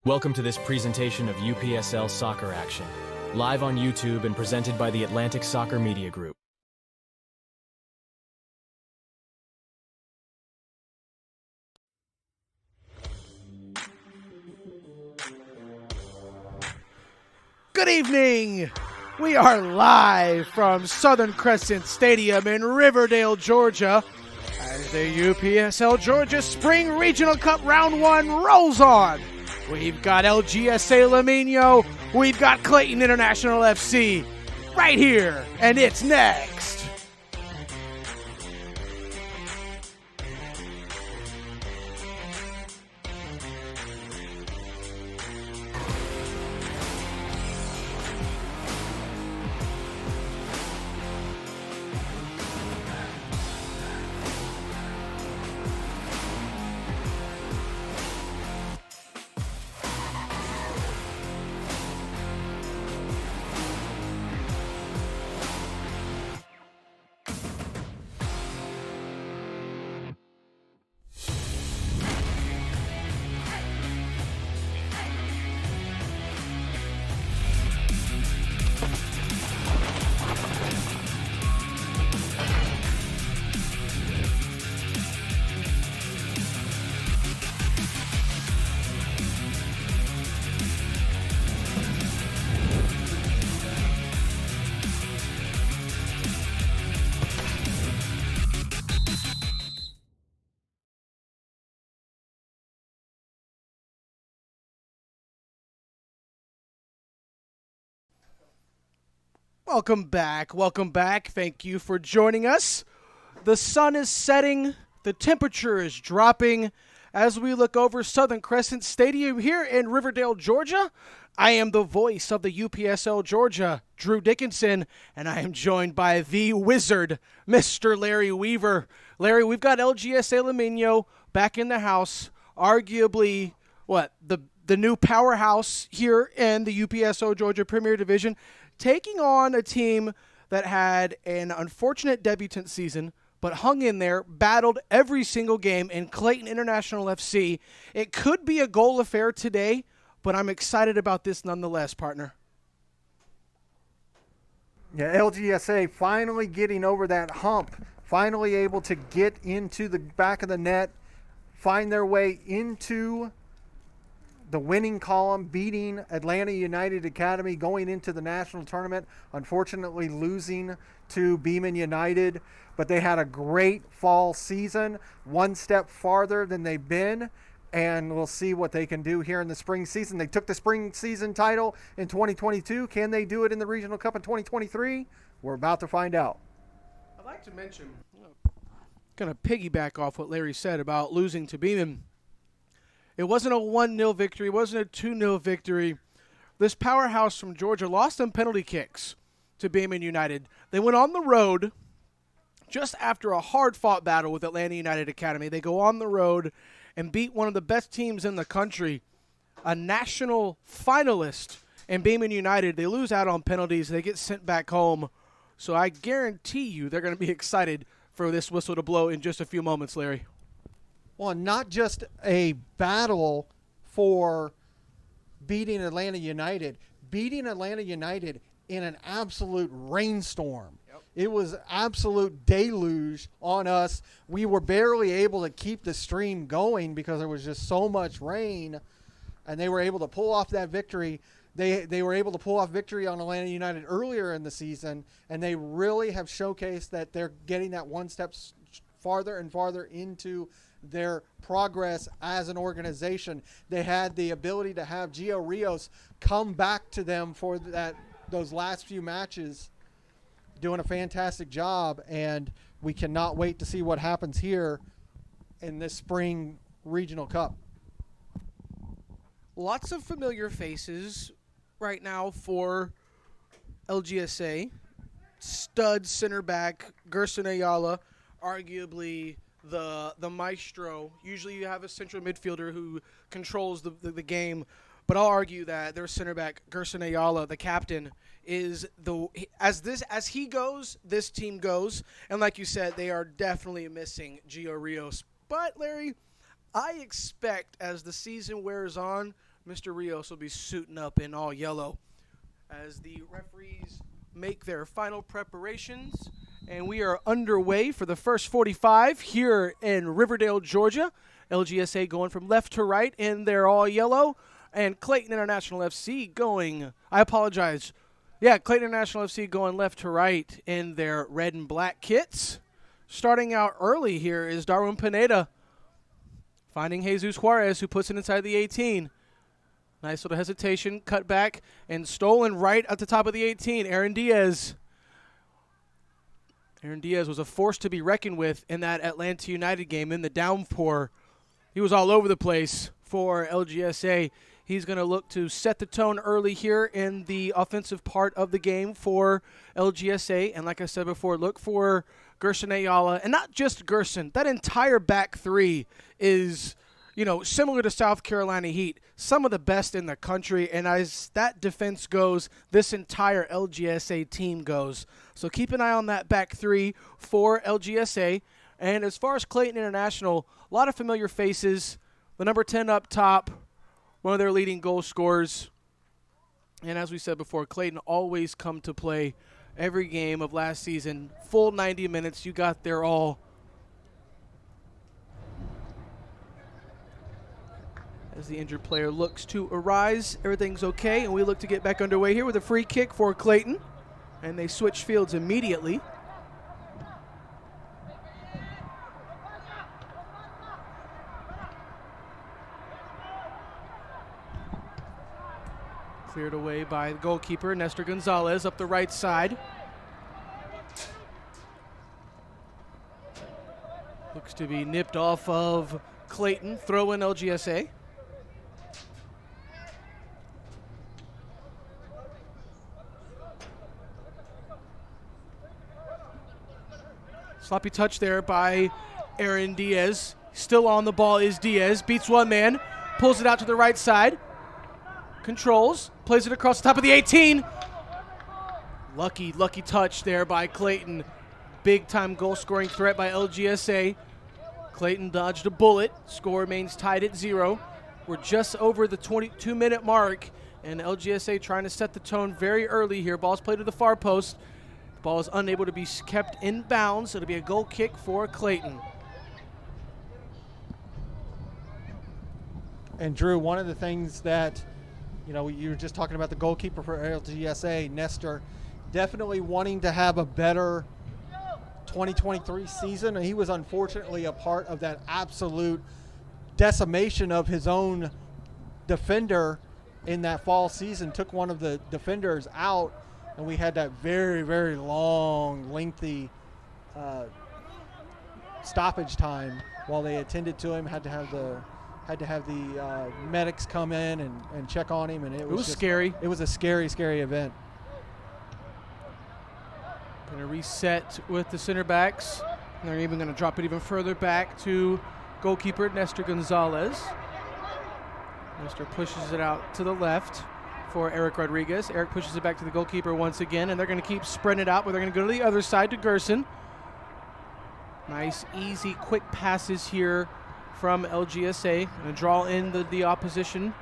Welcome to this presentation of UPSL Soccer Action, live on YouTube and presented by the Atlantic Soccer Media Group. Good evening! We are live from Southern Crescent Stadium in Riverdale, Georgia, as the UPSL Georgia Spring Regional Cup Round 1 rolls on. We've got LGSA Lamino, we've got Clayton International FC right here, and it's next. Welcome back. Thank you for joining us. The sun is setting, the temperature is dropping as we look over Southern Crescent Stadium here in Riverdale, Georgia. I am the voice of the UPSL Georgia, Drew Dickinson, and I am joined by the wizard, Mr. Larry Weaver. Larry, we've got LGSA Lamino back in the house, arguably, the new powerhouse here in the UPSL Georgia Premier Division, taking on a team that had an unfortunate debutant season, but hung in there, battled every single game in Clayton International FC. It could be a goal affair today, but I'm excited about this nonetheless, partner. Yeah, LGSA finally getting over that hump, finally able to get into the back of the net, find their way into the winning column, beating Atlanta United Academy, going into the national tournament, unfortunately losing to Beeman United, but they had a great fall season, one step farther than they've been, and we'll see what they can do here in the spring season. They took the spring season title in 2022. Can they do it in the Regional Cup in 2023? We're about to find out. I'd like to mention, kind of piggyback off what Larry said about losing to Beeman. It wasn't a 1-0 victory. It wasn't a 2-0 victory. This powerhouse from Georgia lost on penalty kicks to Beeman United. They went on the road just after a hard-fought battle with Atlanta United Academy. They go on the road and beat one of the best teams in the country, a national finalist in Beeman United. They lose out on penalties. They get sent back home. So I guarantee you they're going to be excited for this whistle to blow in just a few moments, Larry. Well, not just a battle for beating Atlanta United in an absolute rainstorm. Yep. It was absolute deluge on us. We were barely able to keep the stream going because there was just so much rain, and they were able to pull off that victory. They were able to pull off victory on Atlanta United earlier in the season, and they really have showcased that they're getting that one step farther and farther into their progress as an organization. They had the ability to have Gio Rios come back to them for those last few matches, doing a fantastic job, and we cannot wait to see what happens here in this spring regional cup. Lots of familiar faces right now for LGSA. Stud center back Gerson Ayala, arguably the maestro. Usually you have a central midfielder who controls the game, but I'll argue that their center back Gerson Ayala, the captain, is as he goes, this team goes. And like you said, they are definitely missing Gio Rios. But Larry, I expect as the season wears on, Mr. Rios will be suiting up in all yellow as the referees make their final preparations. And we are underway for the first 45 here in Riverdale, Georgia. LGSA going from left to right, and they're all yellow. And Clayton International FC going, Clayton International FC going left to right in their red and black kits. Starting out early here is Darwin Pineda finding Jesus Juarez, who puts it inside the 18. Nice little hesitation, cut back, and stolen right at the top of the 18. Aaron Diaz. Aaron Diaz was a force to be reckoned with in that Atlanta United game in the downpour. He was all over the place for LGSA. He's going to look to set the tone early here in the offensive part of the game for LGSA. And like I said before, look for Gerson Ayala. And not just Gerson. That entire back three is, similar to South Carolina Heat, some of the best in the country. And as that defense goes, this entire LGSA team goes. So keep an eye on that back three for LGSA. And as far as Clayton International, a lot of familiar faces. The number 10 up top, one of their leading goal scorers. And as we said before, Clayton always come to play every game of last season. Full 90 minutes. You got their all. As the injured player looks to arise, everything's okay, and we look to get back underway here with a free kick for Clayton. And they switch fields immediately. Cleared away by the goalkeeper, Nestor Gonzalez, up the right side. Looks to be nipped off of Clayton. Throw in LGSA. Sloppy touch there by Aaron Diaz. Still on the ball is Diaz. Beats one man. Pulls it out to the right side. Controls. Plays it across the top of the 18. Lucky touch there by Clayton. Big time goal scoring threat by LGSA. Clayton dodged a bullet. Score remains tied at 0. We're just over the 22-minute mark. And LGSA trying to set the tone very early here. Ball's played to the far post. The ball is unable to be kept in bounds. It'll be a goal kick for Clayton. And Drew, one of the things that, you were just talking about the goalkeeper for LGSA, Nestor, definitely wanting to have a better 2023 season. And he was unfortunately a part of that absolute decimation of his own defender in that fall season. Took one of the defenders out, and we had that very, very long, lengthy stoppage time while they attended to him. Had to have the medics come in and check on him, and it was scary. It was a scary, scary event. Going to reset with the center backs. And they're even going to drop it even further back to goalkeeper Nestor Gonzalez. Nestor pushes it out to the left for Eric Rodriguez. Eric pushes it back to the goalkeeper once again, and they're going to keep spreading it out, but they're going to go to the other side to Gerson. Nice, easy, quick passes here from LGSA. Going to draw in the opposition.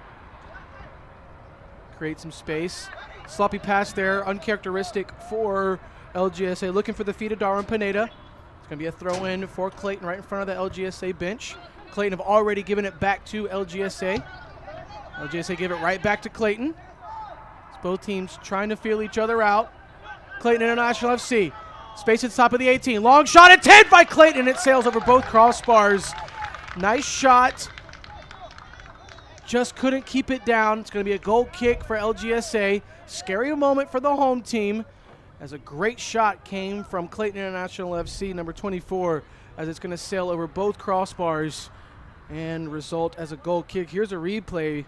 Create some space. Sloppy pass there, uncharacteristic for LGSA. Looking for the feet of Darwin Pineda. It's going to be a throw-in for Clayton right in front of the LGSA bench. Clayton have already given it back to LGSA. LGSA give it right back to Clayton. It's both teams trying to feel each other out. Clayton International FC. Space at the top of the 18. Long shot at 10 by Clayton, and it sails over both crossbars. Nice shot. Just couldn't keep it down. It's going to be a goal kick for LGSA. Scary moment for the home team, as a great shot came from Clayton International FC, number 24, as it's going to sail over both crossbars and result as a goal kick. Here's a replay.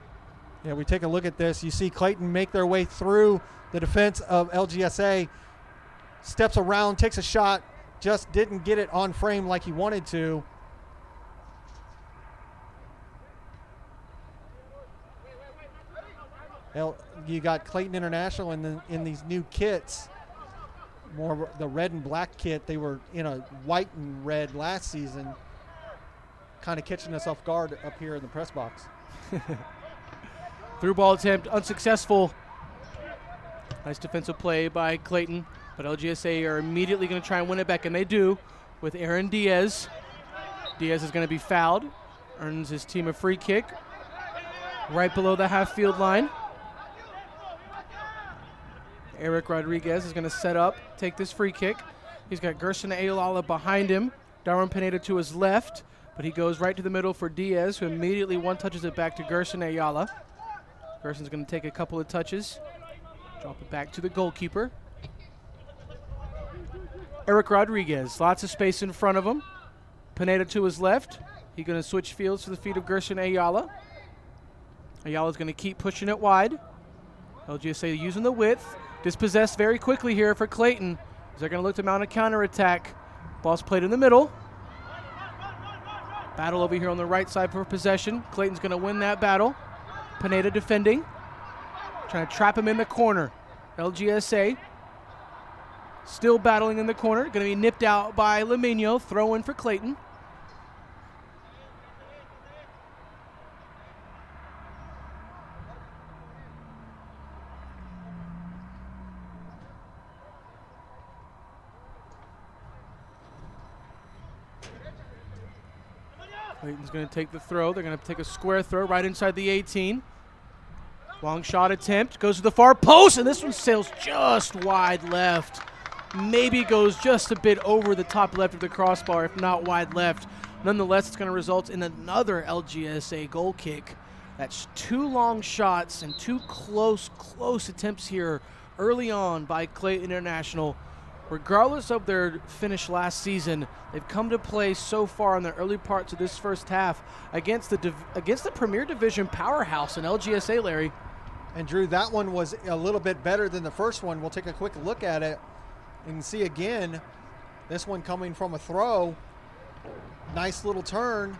Yeah, we take a look at this. You see Clayton make their way through the defense of LGSA, steps around, takes a shot, just didn't get it on frame like he wanted to. You got Clayton International in these new kits, more the red and black kit. They were in a white and red last season, kind of catching us off guard up here in the press box. Through ball attempt, unsuccessful. Nice defensive play by Clayton, but LGSA are immediately going to try and win it back, and they do with Aaron Diaz. Diaz is going to be fouled, earns his team a free kick right below the half-field line. Eric Rodriguez is going to set up, take this free kick. He's got Gerson Ayala behind him, Darwin Pineda to his left, but he goes right to the middle for Diaz, who immediately one-touches it back to Gerson Ayala. Gerson's going to take a couple of touches, drop it back to the goalkeeper. Eric Rodriguez, lots of space in front of him. Pineda to his left. He's going to switch fields to the feet of Gerson Ayala. Ayala's going to keep pushing it wide. LGSA using the width. Dispossessed very quickly here for Clayton. They're going to look to mount a counterattack. Ball's played in the middle. Battle over here on the right side for possession. Clayton's going to win that battle. Pineda defending. Trying to trap him in the corner. LGSA still battling in the corner. Going to be nipped out by Lamino. Throw in for Clayton. Clayton's going to take the throw. They're going to take a square throw right inside the 18. Long shot attempt. Goes to the far post, and this one sails just wide left. Maybe goes just a bit over the top left of the crossbar, if not wide left. Nonetheless, it's going to result in another LGSA goal kick. That's two long shots and two close attempts here early on by Clayton International. Regardless of their finish last season, they've come to play so far in the early parts of this first half against the Premier Division powerhouse in LGSA, Larry. And Drew, that one was a little bit better than the first one. We'll take a quick look at it and see again. This one coming from a throw. Nice little turn.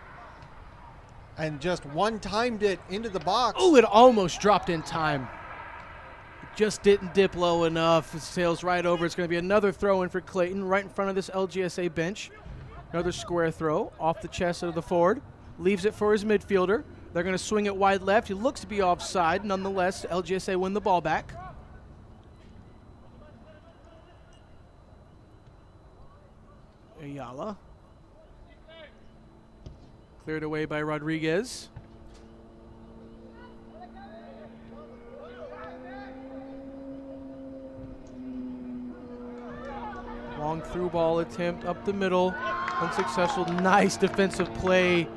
And just one-timed it into the box. Oh, it almost dropped in time. Just didn't dip low enough. It sails right over. It's going to be another throw in for Clayton right in front of this LGSA bench. Another square throw off the chest of the forward. Leaves it for his midfielder. They're going to swing it wide left. He looks to be offside. Nonetheless, LGSA win the ball back. Ayala. Cleared away by Rodriguez. Long through ball attempt up the middle. Unsuccessful. Nice defensive play.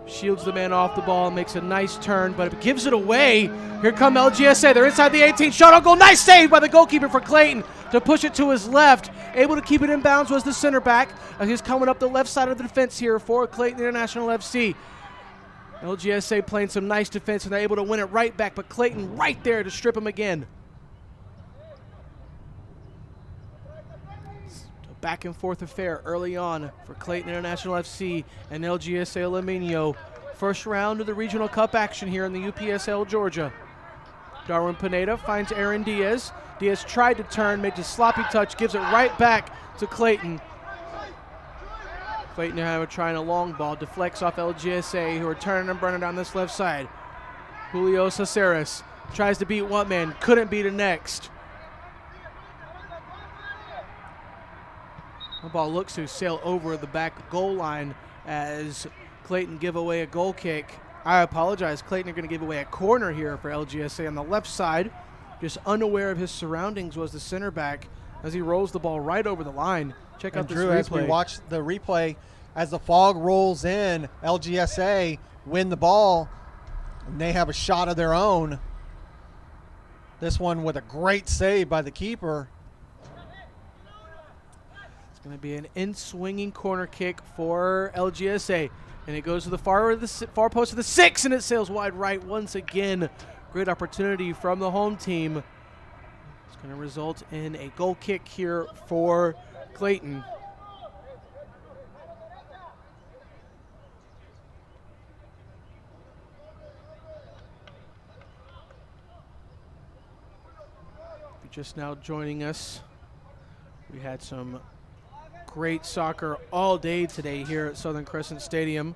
Shields the man off the ball. Makes a nice turn, but it gives it away. Here come LGSA. They're inside the 18. Shot on goal. Nice save by the goalkeeper for Clayton to push it to his left. Able to keep it in bounds was the center back. He's coming up the left side of the defense here for Clayton International FC. LGSA playing some nice defense, and they're able to win it right back, but Clayton right there to strip him again. Back and forth affair early on for Clayton International FC and LGSA Lamino. First round of the Regional Cup action here in the UPSL Georgia. Darwin Pineda finds Aaron Diaz. Diaz tried to turn, made a sloppy touch, gives it right back to Clayton. Clayton now trying a long ball, deflects off LGSA, who are turning and burning down this left side. Julio Caceres tries to beat one man, couldn't beat the next. The ball looks to sail over the back goal line as Clayton give away a goal kick. I apologize. Clayton are going to give away a corner here for LGSA on the left side. Just unaware of his surroundings was the center back as he rolls the ball right over the line. Check out this Drew, replay. as we watch the replay, as the fog rolls in, LGSA win the ball, and they have a shot of their own. This one with a great save by the keeper. Going to be an in-swinging corner kick for LGSA, and it goes to the far post of the 6, and it sails wide right once again. Great opportunity from the home team. It's going to result in a goal kick here for Clayton. If you're just now joining us, we had some great soccer all day today here at Southern Crescent Stadium.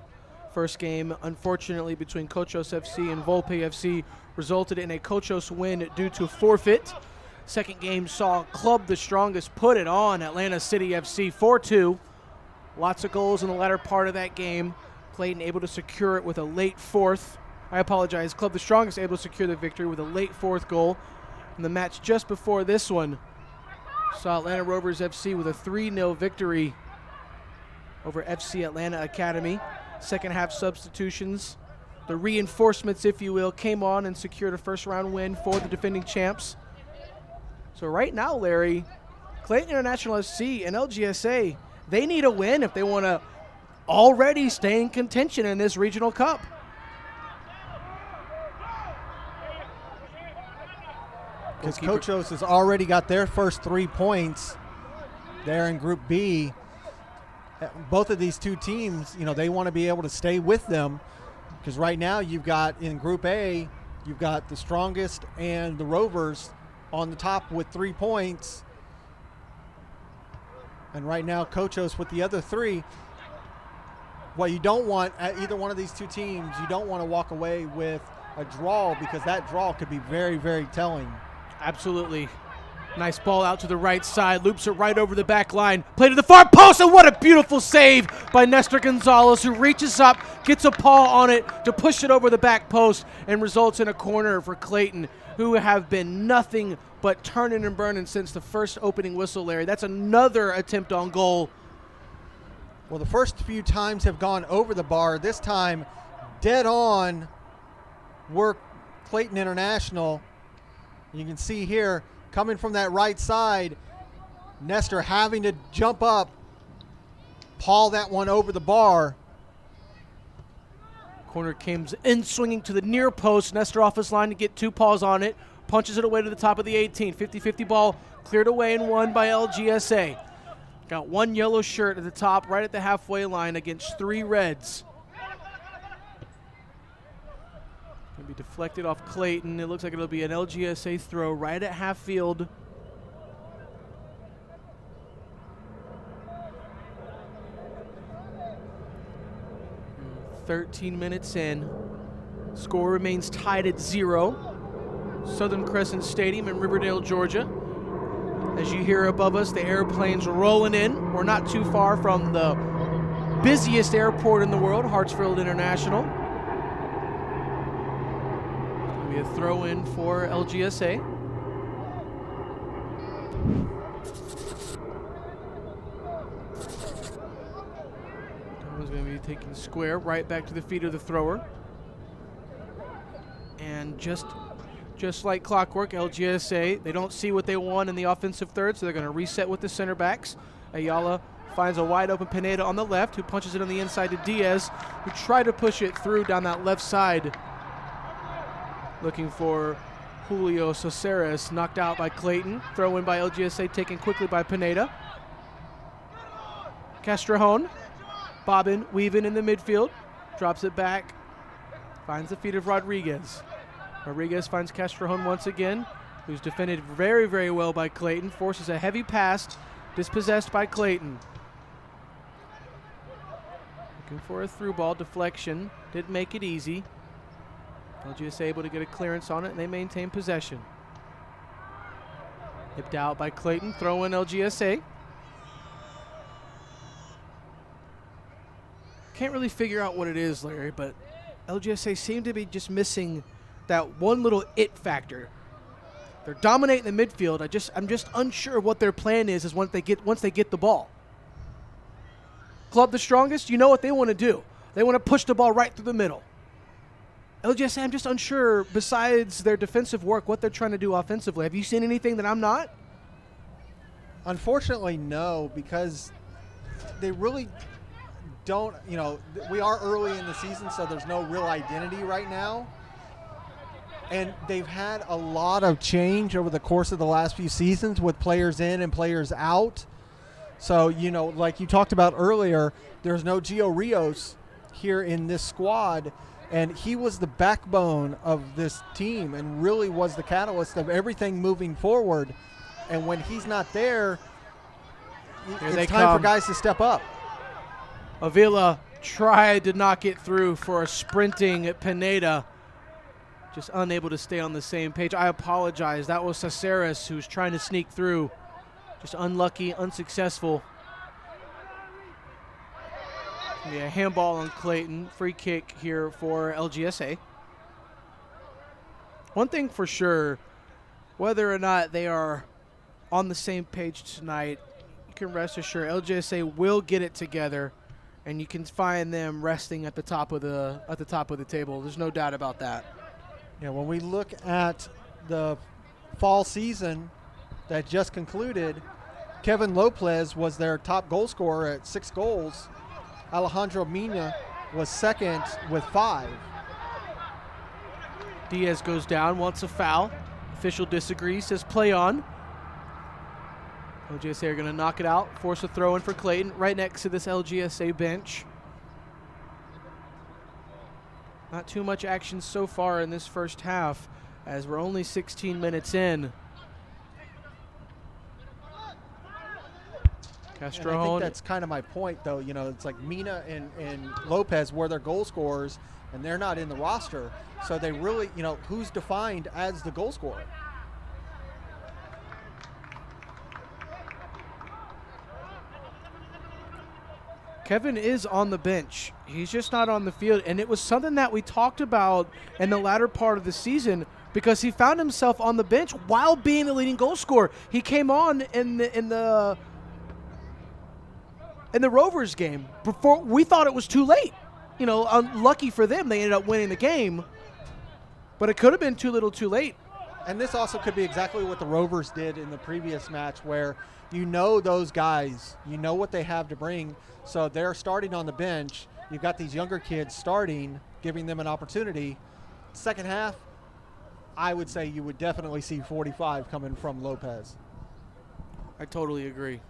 First game, unfortunately, between Cochos FC and Volpe FC resulted in a Cochos win due to forfeit. Second game saw Club the Strongest put it on Atlanta City FC 4-2. Lots of goals in the latter part of that game. Clayton able to secure it with a late fourth. I apologize. Club the Strongest able to secure the victory with a late fourth goal. And the match just before this one saw Atlanta Rovers FC with a 3-0 victory over FC Atlanta Academy. Second half substitutions, the reinforcements, if you will, came on and secured a first round win for the defending champs. So right now, Larry, Clayton International SC and LGSA, they need a win if they want to already stay in contention in this regional cup. Because Cochos has already got their first 3 points there in Group B. Both of these two teams, they want to be able to stay with them, because right now you've got in Group A, you've got the Strongest and the Rovers on the top with 3 points. And right now Cochos with the other 3. What you don't want at either one of these two teams, you don't want to walk away with a draw, because that draw could be very, very telling. Absolutely. Nice ball out to the right side, loops it right over the back line, play to the far post, and what a beautiful save by Nestor Gonzalez, who reaches up, gets a paw on it to push it over the back post, and results in a corner for Clayton, who have been nothing but turning and burning since the first opening whistle, Larry. That's another attempt on goal. Well, the first few times have gone over the bar. This time, dead on work Clayton International. You can see here, coming from that right side, Nestor having to jump up, paw that one over the bar. Corner comes in swinging to the near post. Nestor off his line to get 2 paws on it. Punches it away to the top of the 18. 50-50 ball cleared away and won by LGSA. Got 1 yellow shirt at the top right at the halfway line against 3 reds. Going to be deflected off Clayton. It looks like it'll be an LGSA throw right at half field. "13 minutes in. Score remains tied at 0. Southern Crescent Stadium in Riverdale, Georgia. As you hear above us, the airplanes rolling in. We're not too far from the busiest airport in the world, Hartsfield International. It'll be a throw in for LGSA. Thomas going to be taking the square right back to the feet of the thrower. And just like clockwork, LGSA, they don't see what they want in the offensive third, so they're going to reset with the center backs. Ayala finds a wide open Pineda on the left, who punches it on the inside to Diaz, who tried to push it through down that left side. Looking for Julio Soceres, knocked out by Clayton. Throw in by LGSA, taken quickly by Pineda. Castrejón, bobbing, weaving in the midfield, drops it back, finds the feet of Rodriguez. Rodriguez finds Castrejón once again, who's defended very, very well by Clayton. Forces a heavy pass, dispossessed by Clayton. Looking for a through ball, deflection. Didn't make it easy. LGSA able to get a clearance on it, and they maintain possession. Hipped out by Clayton, throw in LGSA. Can't really figure out what it is, Larry, but LGSA seem to be just missing that one little it factor. They're dominating the midfield. I'm just unsure what their plan is once they get the ball. Club the Strongest, you know what they want to do. They want to push the ball right through the middle. LGSA, I'm just unsure, besides their defensive work, what they're trying to do offensively. Have you seen anything that I'm not? Unfortunately, no, because they really don't, we are early in the season, so there's no real identity right now. And they've had a lot of change over the course of the last few seasons with players in and players out. So, like you talked about earlier, there's no Gio Rios here in this squad, and he was the backbone of this team and really was the catalyst of everything moving forward. And when he's not there, it's time for guys to step up. Avila tried to knock it through for a sprinting Pineda. Just unable to stay on the same page. I apologize. That was Caceres who was trying to sneak through. Just unlucky, unsuccessful. A handball on Clayton. Free kick here for LGSA. One thing for sure, whether or not they are on the same page tonight, you can rest assured LGSA will get it together, and you can find them resting at the top of the table. There's no doubt about that. Yeah, when we look at the fall season that just concluded, Kevin Lopez was their top goal scorer at 6 goals. Alejandro Mina was second with 5. Diaz goes down, wants a foul. Official disagrees, says play on. LGSA are going to knock it out, force a throw in for Clayton, right next to this LGSA bench. Not too much action so far in this first half, as we're only 16 minutes in. Castro. I think that's kind of my point, though. You know, it's like Mina and Lopez were their goal scorers, and they're not in the roster. So they really, you know, who's defined as the goal scorer? Kevin is on the bench. He's just not on the field, and it was something that we talked about in the latter part of the season because he found himself on the bench while being the leading goal scorer. He came on in the Rovers game before we thought it was too late. You know, unlucky for them, they ended up winning the game, but it could have been too little too late. And this also could be exactly what the Rovers did in the previous match, where you know those guys, you know what they have to bring, so they're starting on the bench. You've got these younger kids starting, giving them an opportunity. Second half, I would say you would definitely see 45 coming from Lopez. I totally agree.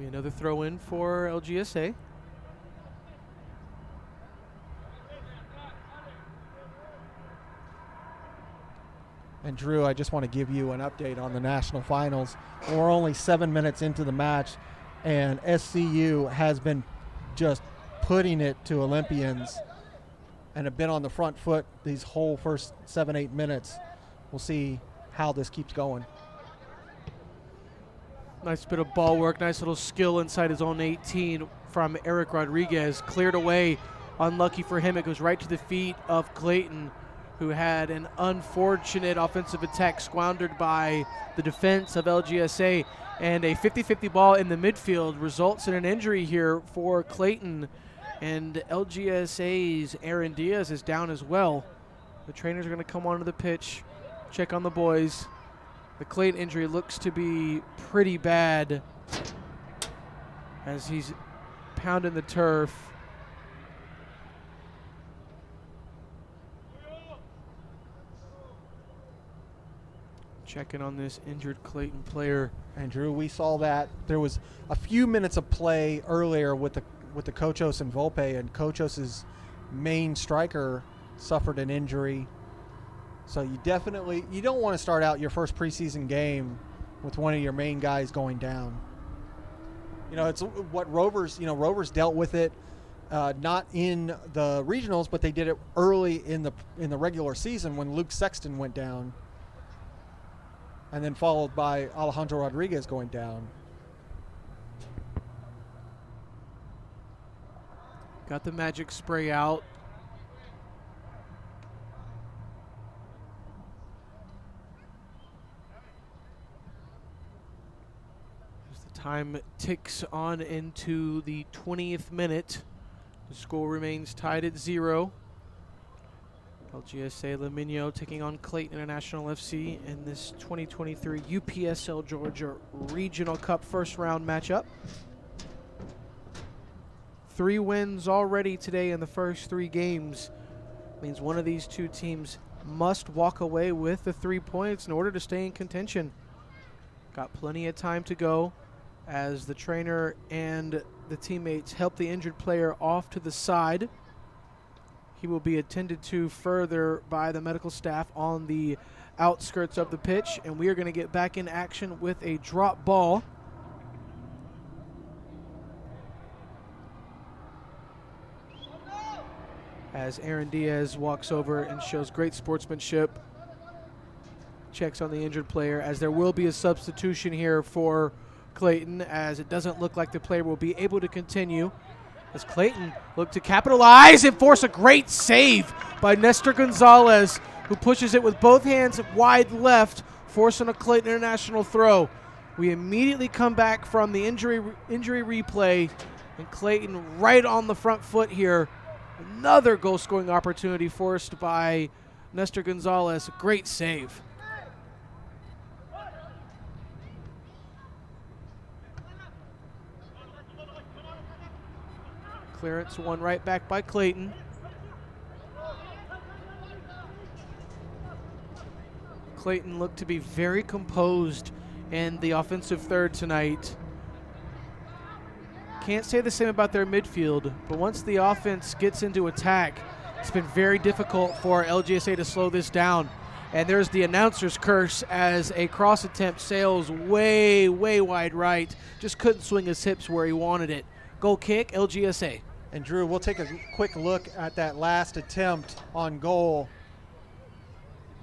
Another throw in for LGSA. And Drew, I just want to give you an update on the national finals. We're only 7 minutes into the match, and SCU has been just putting it to Olympians and have been on the front foot these whole first 7-8 minutes. We'll see how this keeps going. Nice bit of ball work, nice little skill inside his own 18 from Eric Rodriguez. Cleared away, unlucky for him. It goes right to the feet of Clayton, who had an unfortunate offensive attack squandered by the defense of LGSA. And a 50-50 ball in the midfield results in an injury here for Clayton. And LGSA's Aaron Diaz is down as well. The trainers are going to come onto the pitch, check on the boys. The Clayton injury looks to be pretty bad as he's pounding the turf. Checking on this injured Clayton player. And Drew, we saw that there was a few minutes of play earlier with the Cochos and Volpe, and Cochos's main striker suffered an injury. So you don't want to start out your first preseason game with one of your main guys going down. You know, it's what Rovers dealt with it, not in the regionals, but they did it early in the regular season when Luke Sexton went down, and then followed by Alejandro Rodriguez going down. Got the magic spray out. Time ticks on into the 20th minute. The score remains tied at 0. LGSA Laminio taking on Clayton International FC in this 2023 UPSL Georgia Regional Cup first round matchup. 3 wins already today in the first 3 games. Means one of these 2 teams must walk away with the 3 points in order to stay in contention. Got plenty of time to go as the trainer and the teammates help the injured player off to the side. He will be attended to further by the medical staff on the outskirts of the pitch, and we are going to get back in action with a drop ball. As Aaron Diaz walks over and shows great sportsmanship, checks on the injured player, as there will be a substitution here for Clayton, as it doesn't look like the player will be able to continue. As Clayton look to capitalize and force a great save by Nestor Gonzalez, who pushes it with both hands wide left, forcing a Clayton International throw. We immediately come back from the injury replay, and Clayton right on the front foot here. Another goal-scoring opportunity forced by Nestor Gonzalez. Great save. Clearance won right back by Clayton. Clayton looked to be very composed in the offensive third tonight. Can't say the same about their midfield, but once the offense gets into attack, it's been very difficult for LGSA to slow this down. And there's the announcer's curse as a cross attempt sails way, way wide right. Just couldn't swing his hips where he wanted it. Goal kick, LGSA. And Drew, we'll take a quick look at that last attempt on goal.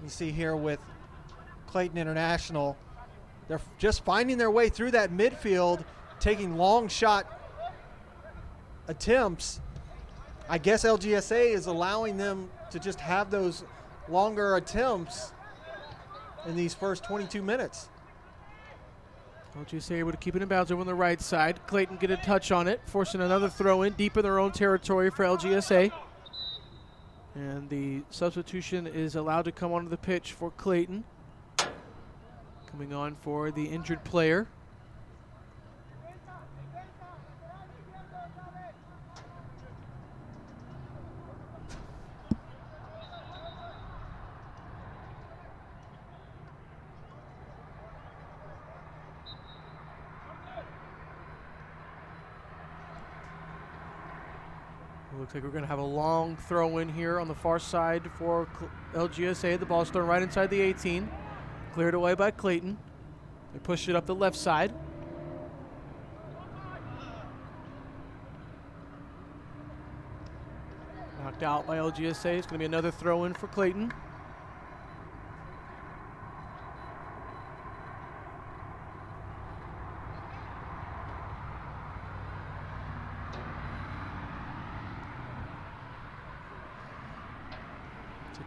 You see here with Clayton International, they're just finding their way through that midfield, taking long shot attempts. I guess LGSA is allowing them to just have those longer attempts in these first 22 minutes. LGSA able to keep it in bounds over on the right side. Clayton get a touch on it, forcing another throw in deep in their own territory for LGSA. And the substitution is allowed to come onto the pitch for Clayton. Coming on for the injured player. Looks like we're going to have a long throw in here on the far side for LGSA. The ball's thrown right inside the 18. Cleared away by Clayton. They push it up the left side. Knocked out by LGSA. It's going to be another throw in for Clayton.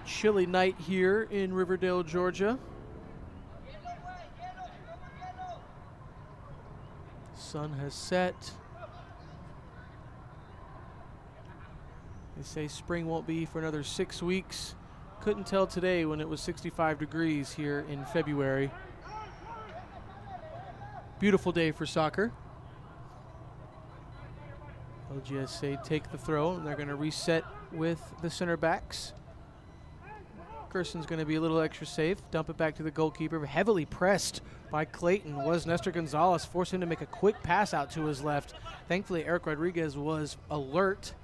Chilly night here in Riverdale, Georgia. Sun has set. They say spring won't be for another 6 weeks. Couldn't tell today when it was 65 degrees here in February. Beautiful day for soccer. LGSA take the throw, and they're going to reset with the center backs. Crescent's going to be a little extra safe. Dump it back to the goalkeeper. Heavily pressed by Clayton was Nestor Gonzalez, forcing him to make a quick pass out to his left. Thankfully, Eric Rodriguez was alert.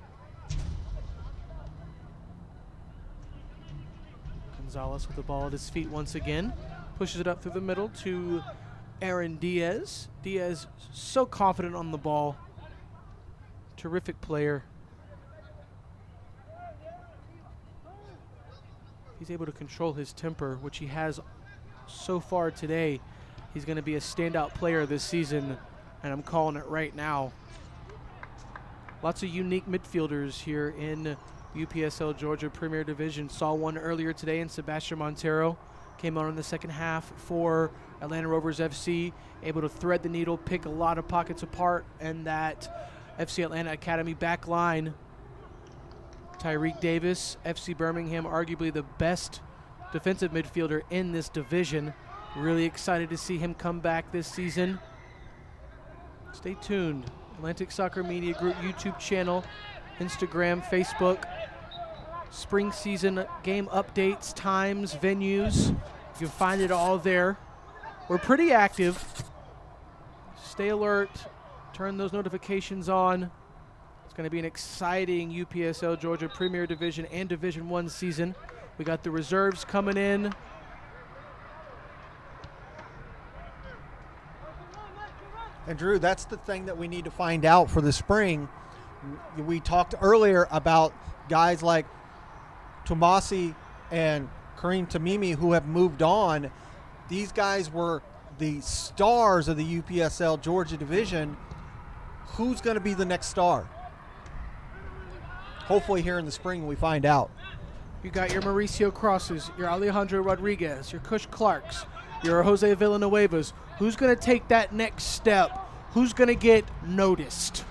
Gonzalez with the ball at his feet once again. Pushes it up through the middle to Aaron Diaz. Diaz so confident on the ball. Terrific player. He's able to control his temper, which he has so far today. He's going to be a standout player this season, and I'm calling it right now. Lots of unique midfielders here in UPSL Georgia Premier Division. Saw one earlier today in Sebastian Montero. Came on in the second half for Atlanta Rovers FC. Able to thread the needle, pick a lot of pockets apart, and that FC Atlanta Academy back line. Tyreek Davis, FC Birmingham, arguably the best defensive midfielder in this division. Really excited to see him come back this season. Stay tuned. Atlantic Soccer Media Group YouTube channel, Instagram, Facebook. Spring season game updates, times, venues. You can find it all there. We're pretty active. Stay alert. Turn those notifications on. It's going to be an exciting UPSL Georgia Premier Division and Division I season. We got the reserves coming in. And Drew, that's the thing that we need to find out for the spring. We talked earlier about guys like Tomasi and Kareem Tamimi who have moved on. These guys were the stars of the UPSL Georgia division. Who's going to be the next star? Hopefully here in the spring we find out. You got your Mauricio Crosses, your Alejandro Rodriguez, your Kush Clarks, your Jose Villanuevas. Who's going to take that next step? Who's going to get noticed?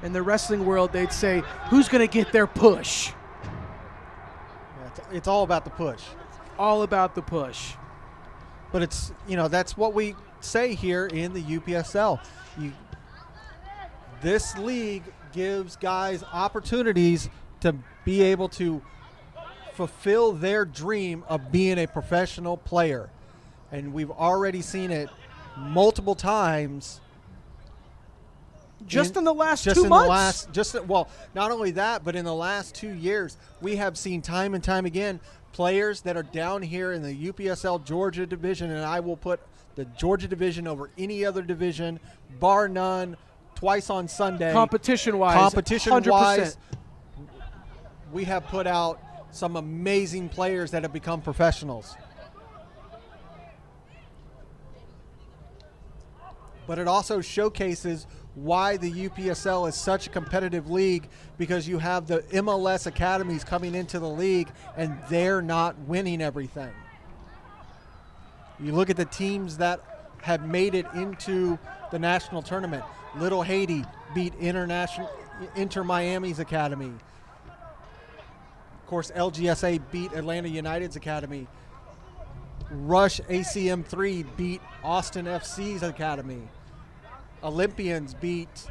In the wrestling world, they'd say, who's going to get their push? It's all about the push. All about the push. But it's, that's what we say here in the UPSL. This league gives guys opportunities to be able to fulfill their dream of being a professional player. And we've already seen it multiple times. In the last 2 months? Not only that, but in the last 2 years, we have seen time and time again players that are down here in the UPSL Georgia division, and I will put the Georgia division over any other division, bar none, twice on Sunday. Competition-wise, 100%. We have put out some amazing players that have become professionals. But it also showcases why the UPSL is such a competitive league, because you have the MLS academies coming into the league and they're not winning everything. You look at the teams that have made it into the national tournament. Little Haiti beat Inter Miami's academy. Of course, LGSA beat Atlanta United's academy. Rush ACM3 beat Austin FC's academy. Olympians beat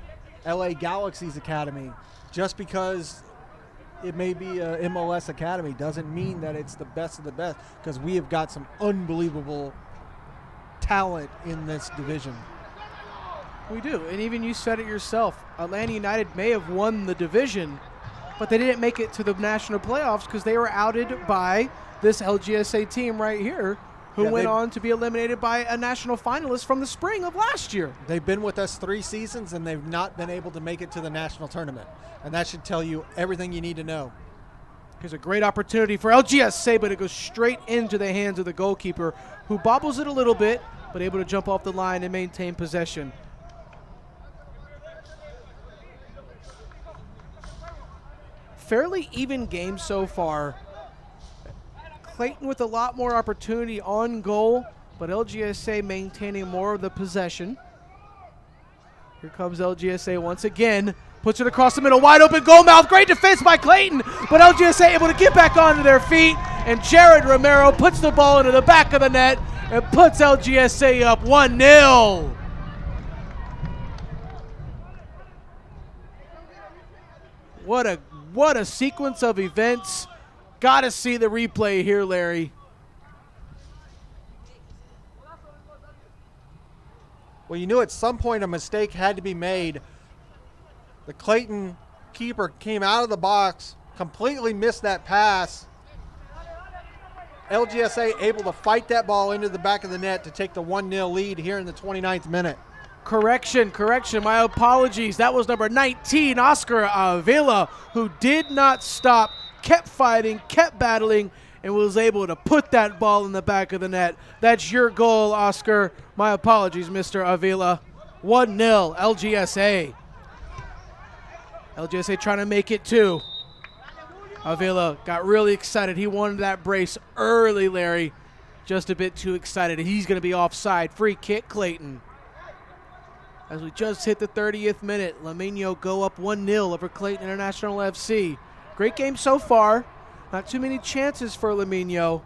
LA Galaxy's academy. Just because it may be a MLS academy doesn't mean that it's the best of the best, because we have got some unbelievable talent in this division. We do, and even you said it yourself. Atlanta United may have won the division, but they didn't make it to the national playoffs because they were outed by this LGSA team right here, who went on to be eliminated by a national finalist from the spring of last year. They've been with us 3 seasons, and they've not been able to make it to the national tournament. And that should tell you everything you need to know. Here's a great opportunity for LGSA, but it goes straight into the hands of the goalkeeper, who bobbles it a little bit, but able to jump off the line and maintain possession. Fairly even game so far. Clayton with a lot more opportunity on goal, but LGSA maintaining more of the possession. Here comes LGSA once again. Puts it across the middle, wide open goal mouth. Great defense by Clayton, but LGSA able to get back onto their feet, and Jared Romero puts the ball into the back of the net and puts LGSA up 1-0. What a sequence of events. Got to see the replay here, Larry. Well, you knew at some point a mistake had to be made. The Clayton keeper came out of the box, completely missed that pass. LGSA able to fight that ball into the back of the net to take the 1-0 lead here in the 29th minute. Correction. My apologies. That was number 19, Oscar Avila, who did not stop, kept fighting, kept battling, and was able to put that ball in the back of the net. That's your goal, Oscar. My apologies, Mr. Avila. 1-0, LGSA. LGSA trying to make it 2. Avila got really excited. He wanted that brace early, Larry. Just a bit too excited. He's going to be offside. Free kick, Clayton. As we just hit the 30th minute, Lamino go up 1-0 over Clayton International FC. Great game so far. Not too many chances for Lamino.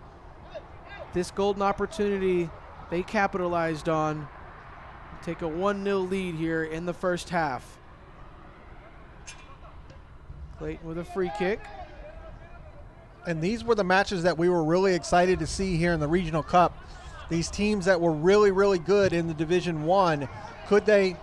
This golden opportunity they capitalized on. Take a 1-0 lead here in the first half. Clayton with a free kick. And these were the matches that we were really excited to see here in the Regional Cup. These teams that were really, really good in the Division I, could they?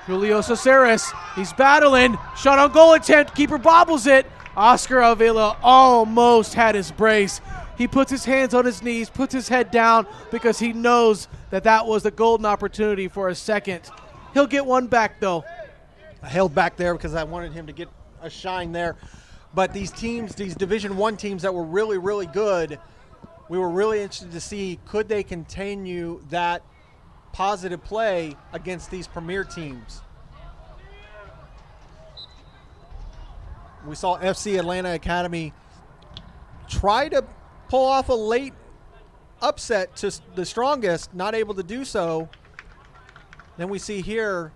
Julio Caceres, he's battling. Shot on goal attempt. Keeper bobbles it. Oscar Avila almost had his brace. He puts his hands on his knees, puts his head down because he knows that that was the golden opportunity for a second. He'll get one back, though. I held back there because I wanted him to get a shine there. But these teams, these Division I teams that were really, really good, we were really interested to see, could they continue that positive play against these premier teams? We saw FC Atlanta Academy try to pull off a late upset to the strongest, not able to do so. Then we see here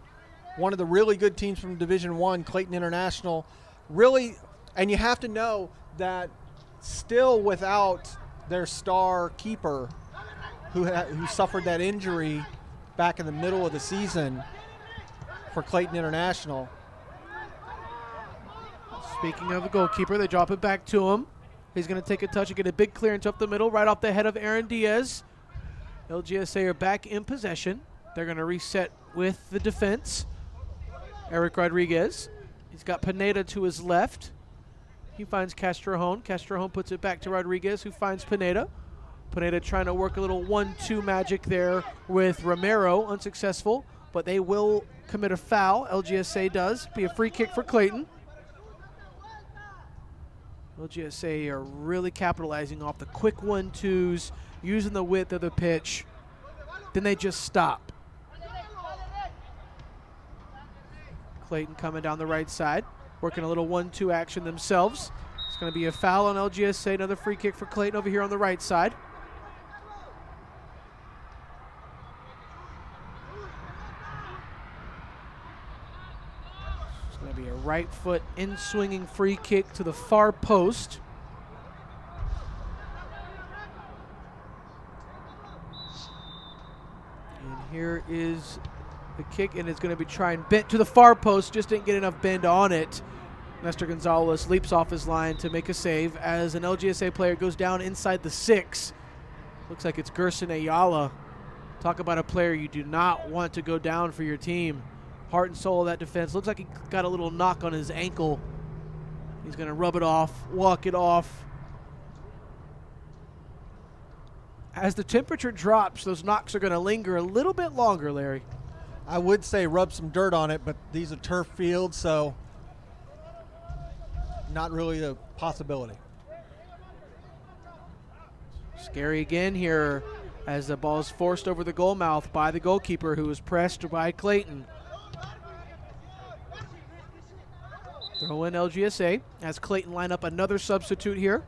one of the really good teams from Division I, Clayton International, really, and you have to know that still without their star keeper who suffered that injury back in the middle of the season for Clayton International. Speaking of the goalkeeper, they drop it back to him. He's going to take a touch and get a big clearance up the middle, right off the head of Aaron Diaz. LGSA are back in possession. They're going to reset with the defense. Eric Rodriguez. He's got Pineda to his left. He finds Castrojon. Castrojon puts it back to Rodriguez, who finds Pineda. Pineda trying to work a little 1-2 magic there with Romero. Unsuccessful, but they will commit a foul. LGSA does. Be a free kick for Clayton. LGSA are really capitalizing off the quick 1-2s, using the width of the pitch. Then they just stop. Clayton coming down the right side, working a little 1-2 action themselves. It's going to be a foul on LGSA. Another free kick for Clayton over here on the right side. It's going to be a right foot in-swinging free kick to the far post. And here is the kick, and it's going to be trying bent to the far post. Just didn't get enough bend on it. Nestor Gonzalez leaps off his line to make a save as an LGSA player goes down inside the 6. Looks like it's Gerson Ayala. Talk about a player you do not want to go down for your team. Heart and soul of that defense. Looks like he got a little knock on his ankle. He's going to rub it off, walk it off. As the temperature drops, those knocks are going to linger a little bit longer, Larry. I would say rub some dirt on it, but these are turf fields, so not really a possibility. Scary again here as the ball is forced over the goal mouth by the goalkeeper, who is pressed by Clayton. Throw in LGSA as Clayton line up another substitute here.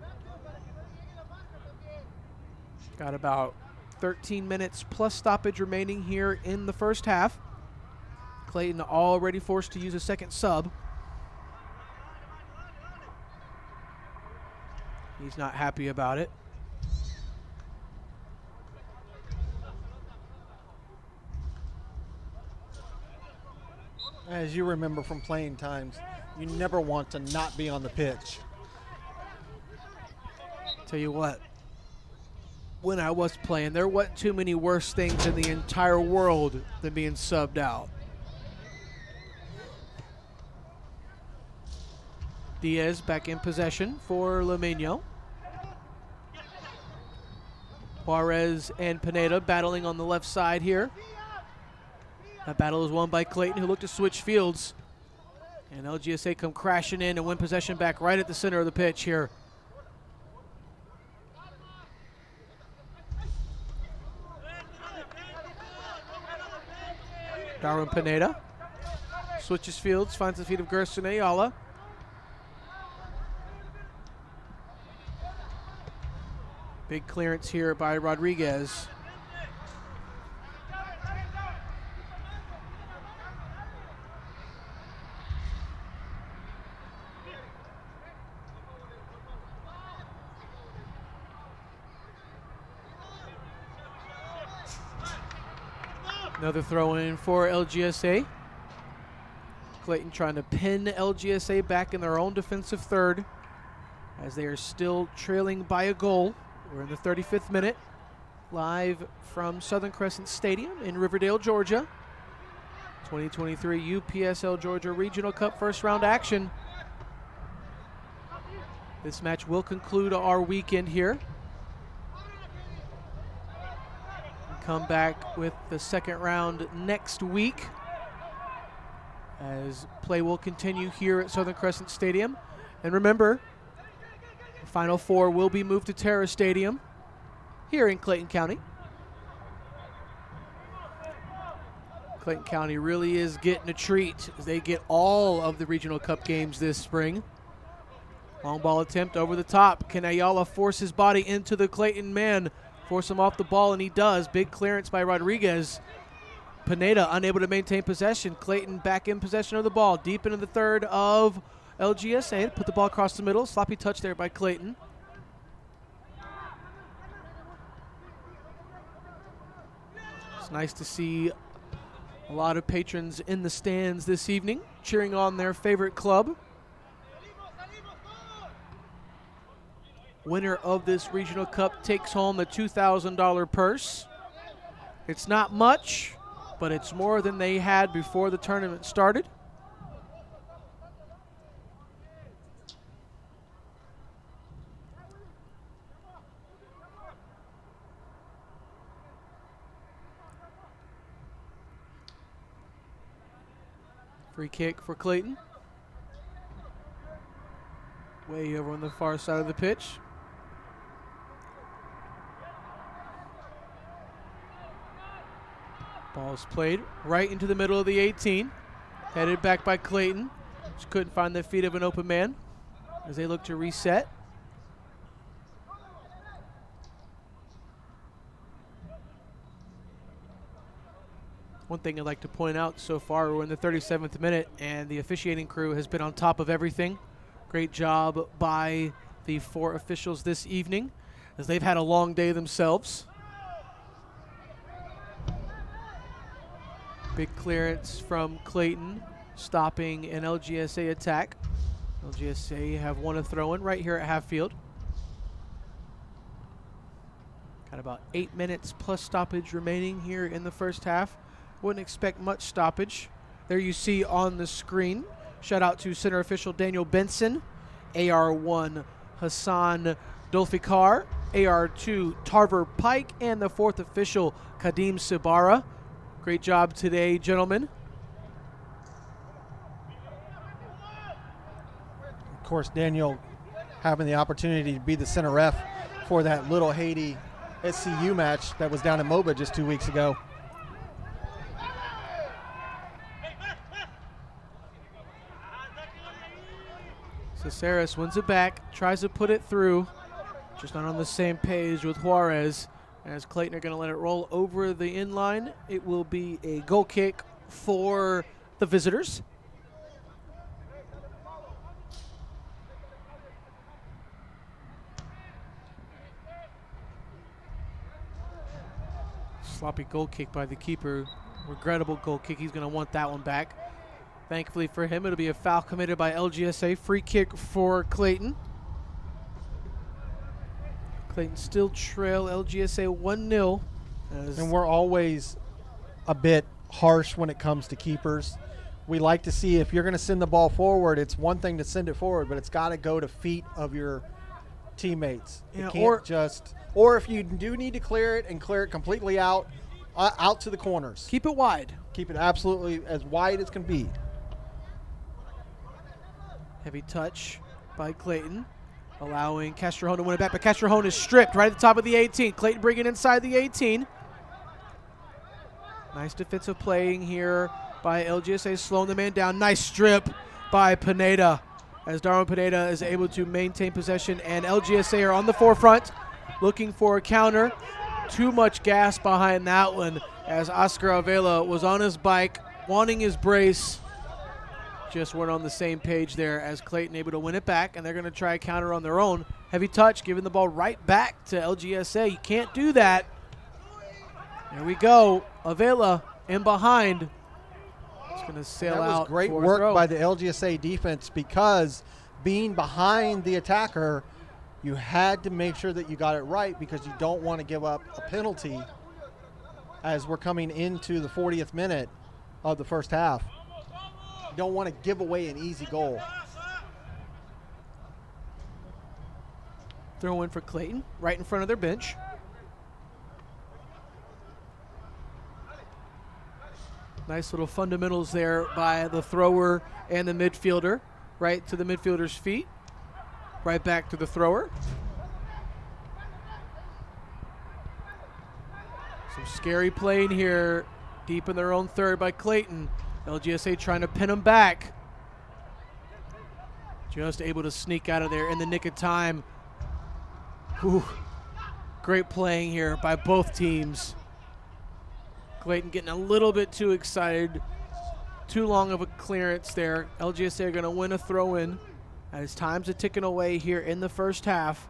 Got about 13 minutes plus stoppage remaining here in the first half. Clayton already forced to use a second sub. He's not happy about it. As you remember from playing times, you never want to not be on the pitch. Tell you what, when I was playing, there wasn't too many worse things in the entire world than being subbed out. Diaz back in possession for Lameno. Juarez and Pineda battling on the left side here. That battle is won by Clayton, who looked to switch fields. And LGSA come crashing in and win possession back right at the center of the pitch here. Darwin Pineda switches fields, finds the feet of Gerson Ayala. Big clearance here by Rodriguez. Another throw in for LGSA. Clayton trying to pin LGSA back in their own defensive third as they are still trailing by a goal. We're in the 35th minute. live from Southern Crescent Stadium in Riverdale, Georgia. 2023 UPSL Georgia Regional Cup first round action. This match will conclude our weekend here. Come back with the second round next week as play will continue here at Southern Crescent Stadium. And remember, the Final Four will be moved to Terra Stadium here in Clayton County. Clayton County really is getting a treat as they get all of the Regional Cup games this spring. Long ball attempt over the top. Can Ayala force his body into the Clayton man? Force him off the ball, and he does. Big clearance by Rodriguez. Pineda unable to maintain possession. Clayton back in possession of the ball. Deep into the third of LGSA. Put the ball across the middle. Sloppy touch there by Clayton. It's nice to see a lot of patrons in the stands this evening cheering on their favorite club. Winner of this Regional Cup takes home the $2,000 purse. It's not much, but it's more than they had before the tournament started. Free kick for Clayton. Way over on the far side of the pitch. Ball's played right into the middle of the 18. Headed back by Clayton. Just couldn't find the feet of an open man as they look to reset. One thing I'd like to point out so far, we're in the 37th minute and the officiating crew has been on top of everything. Great job by the 4 officials this evening as they've had a long day themselves. Big clearance from Clayton, stopping an LGSA attack. LGSA have won a throw-in right here at half field. Got about 8 minutes plus stoppage remaining here in the first half. Wouldn't expect much stoppage. There you see on the screen. Shout out to center official Daniel Benson, AR1 Hassan Dolfikar, AR2 Tarver Pike, and the 4th official Kadim Sibara. Great job today, gentlemen. Of course, Daniel having the opportunity to be the center ref for that Little Haiti SCU match that was down in MOBA just 2 weeks ago. Caceres wins it back, tries to put it through. Just not on the same page with Juarez. As Clayton are going to let it roll over the inline. It will be a goal kick for the visitors. Sloppy goal kick by the keeper. Regrettable goal kick. He's going to want that one back. Thankfully for him, it'll be a foul committed by LGSA. Free kick for Clayton. Clayton still trail LGSA 1-0. And we're always a bit harsh when it comes to keepers. We like to see if you're going to send the ball forward, it's one thing to send it forward, but it's got to go to feet of your teammates. Yeah, it can't or if you do need to clear it and clear it completely out to the corners. Keep it wide. Keep it absolutely as wide as can be. Heavy touch by Clayton, allowing Castrejón to win it back, but Castrejón is stripped right at the top of the 18. Clayton bringing inside the 18. Nice defensive playing here by LGSA, slowing the man down. Nice strip by Pineda, as Darwin Pineda is able to maintain possession, and LGSA are on the forefront, looking for a counter. Too much gas behind that one, as Oscar Avila was on his bike, wanting his brace. Just weren't on the same page there, as Clayton able to win it back, and they're going to try a counter on their own. Heavy touch, giving the ball right back to LGSA. You can't do that. There we go. Avila in behind. It's going to sail out. That was great work by the LGSA defense, because being behind the attacker, You had to make sure that you got it right because you don't want to give up a penalty as we're coming into the 40th minute of the first half. You don't want to give away an easy goal. Throw in for Clayton, right in front of their bench. Nice little fundamentals there by the thrower and the midfielder. Right to the midfielder's feet. Right back to the thrower. Some scary playing here, deep in their own third by Clayton. LGSA trying to pin them back. Just able to sneak out of there in the nick of time. Whew. Great playing here by both teams. Clayton getting a little bit too excited. Too long of a clearance there. LGSA are going to win a throw-in. As time's ticking away here in the first half.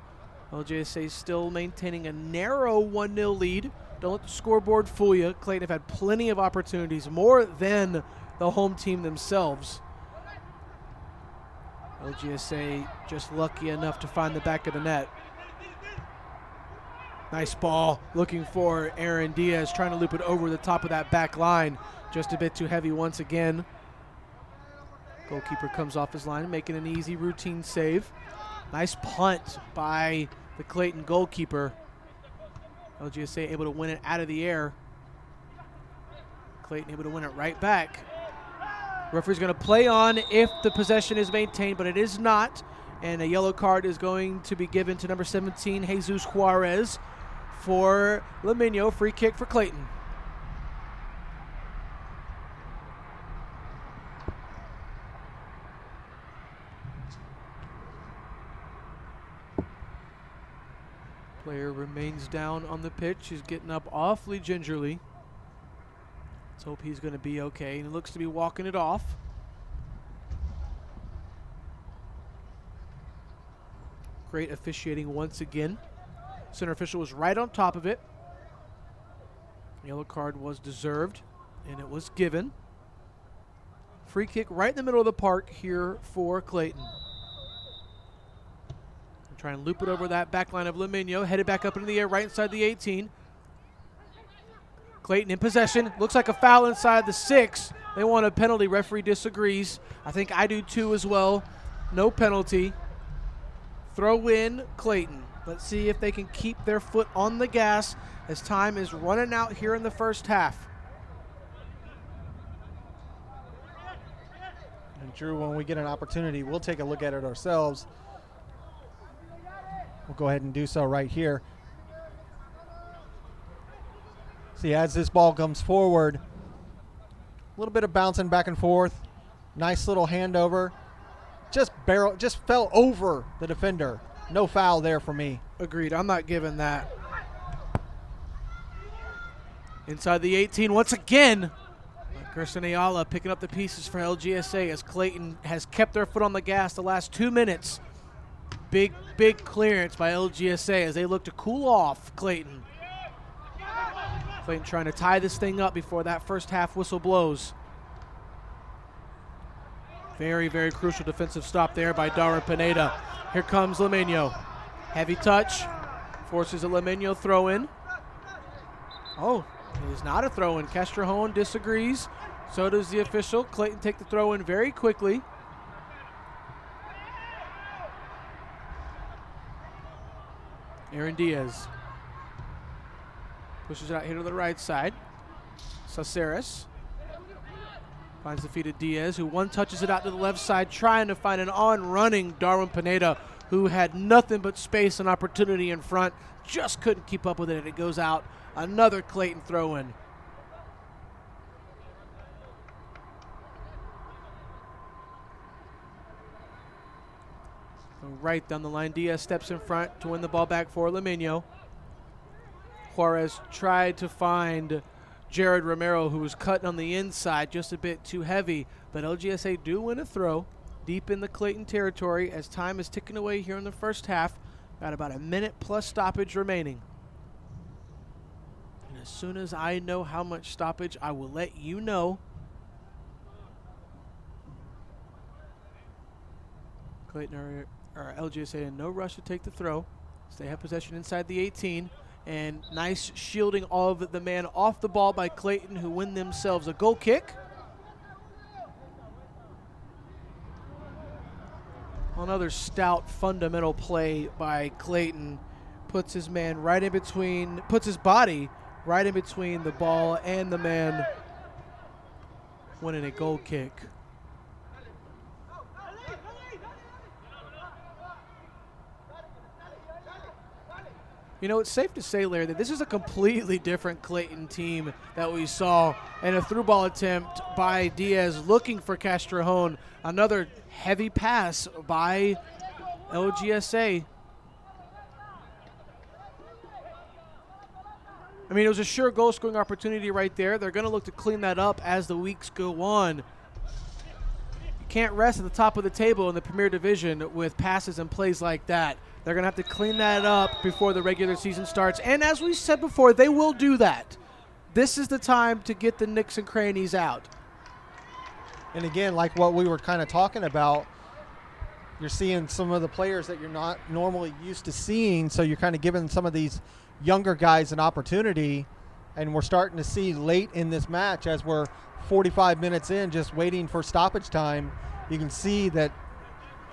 LGSA still maintaining a narrow 1-0 lead. Don't let the scoreboard fool you. Clayton have had plenty of opportunities, more than the home team themselves. LGSA just lucky enough to find the back of the net. Nice ball, looking for Aaron Diaz, trying to loop it over the top of that back line. Just a bit too heavy once again. Goalkeeper comes off his line, making an easy routine save. Nice punt by the Clayton goalkeeper. LGSA able to win it out of the air. Clayton able to win it right back. Referee's going to play on if the possession is maintained, but it is not. And a yellow card is going to be given to number 17, Jesus Juarez, for Laminio. Free kick for Clayton. Player remains down on the pitch. He's getting up awfully gingerly. Let's hope he's going to be okay. And he looks to be walking it off. Great officiating once again. Center official was right on top of it. Yellow card was deserved, and it was given. Free kick right in the middle of the park here for Clayton. Try and loop it over that back line of Laminio. Headed back up into the air right inside the 18. Clayton in possession. Looks like a foul inside the 6. They want a penalty. Referee disagrees. I think I do too as well. No penalty. Throw in Clayton. Let's see if they can keep their foot on the gas as time is running out here in the first half. And Drew, when we get an opportunity, we'll take a look at it ourselves. We'll go ahead and do so right here. See, as this ball comes forward, a little bit of bouncing back and forth. Nice little handover. Just fell over the defender. No foul there for me. Agreed. I'm not giving that. Inside the 18 once again. Gerson Ayala picking up the pieces for LGSA as Clayton has kept their foot on the gas the last 2 minutes. Big clearance by LGSA as they look to cool off Clayton. Clayton trying to tie this thing up before that first half whistle blows. Very crucial defensive stop there by Darwin Pineda. Here comes Laminio. Heavy touch. Forces a Laminio throw in. Oh, it is not a throw in. Castrojon disagrees. So does the official. Clayton take the throw in very quickly. Aaron Diaz pushes it out here to the right side. Saceres finds the feet of Diaz, who one touches it out to the left side, trying to find an on-running Darwin Pineda, who had nothing but space and opportunity in front, just couldn't keep up with it, and it goes out. Another Clayton throw-in. Right down the line, Diaz steps in front to win the ball back for Laminio. Juarez tried to find Jared Romero, who was cutting on the inside, just a bit too heavy. But LGSA do win a throw deep in the Clayton territory as time is ticking away here in the first half. Got about a minute plus stoppage remaining. And as soon as I know how much stoppage, I will let you know. Clayton or LGSA in no rush to take the throw. They have possession inside the 18. And nice shielding of the man off the ball by Clayton, who win themselves a goal kick. Another stout fundamental play by Clayton. Puts his man right in between, puts his body right in between the ball and the man, winning a goal kick. You know, it's safe to say, Larry, that this is a completely different Clayton team that we saw in a through ball attempt by Diaz looking for Castrejón. Another heavy pass by LGSA. I mean, it was a sure goal-scoring opportunity right there. They're going to look to clean that up as the weeks go on. You can't rest at the top of the table in the Premier Division with passes and plays like that. They're going to have to clean that up before the regular season starts. And as we said before, they will do that. This is the time to get the nicks and crannies out. And again, like what we were kind of talking about, you're seeing some of the players that you're not normally used to seeing, so you're kind of giving some of these younger guys an opportunity, and we're starting to see late in this match, as we're 45 minutes in, just waiting for stoppage time, you can see that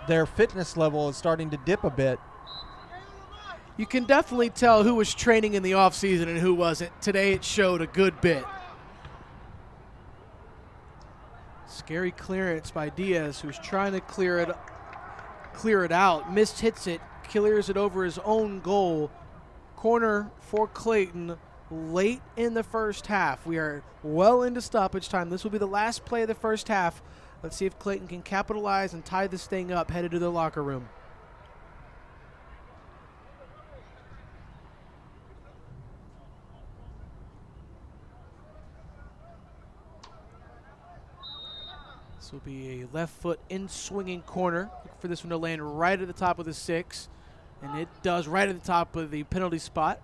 their fitness level is starting to dip a bit. You can definitely tell who was training in the offseason and who wasn't. Today it showed a good bit. Scary clearance by Diaz, who's trying to clear it out. Missed hits it, clears it over his own goal. Corner for Clayton late in the first half. We are well into stoppage time. This will be the last play of the first half. Let's see if Clayton can capitalize and tie this thing up, headed to the locker room. This will be a left foot in swinging corner. Look for this one to land right at the top of the 6. And it does, right at the top of the penalty spot.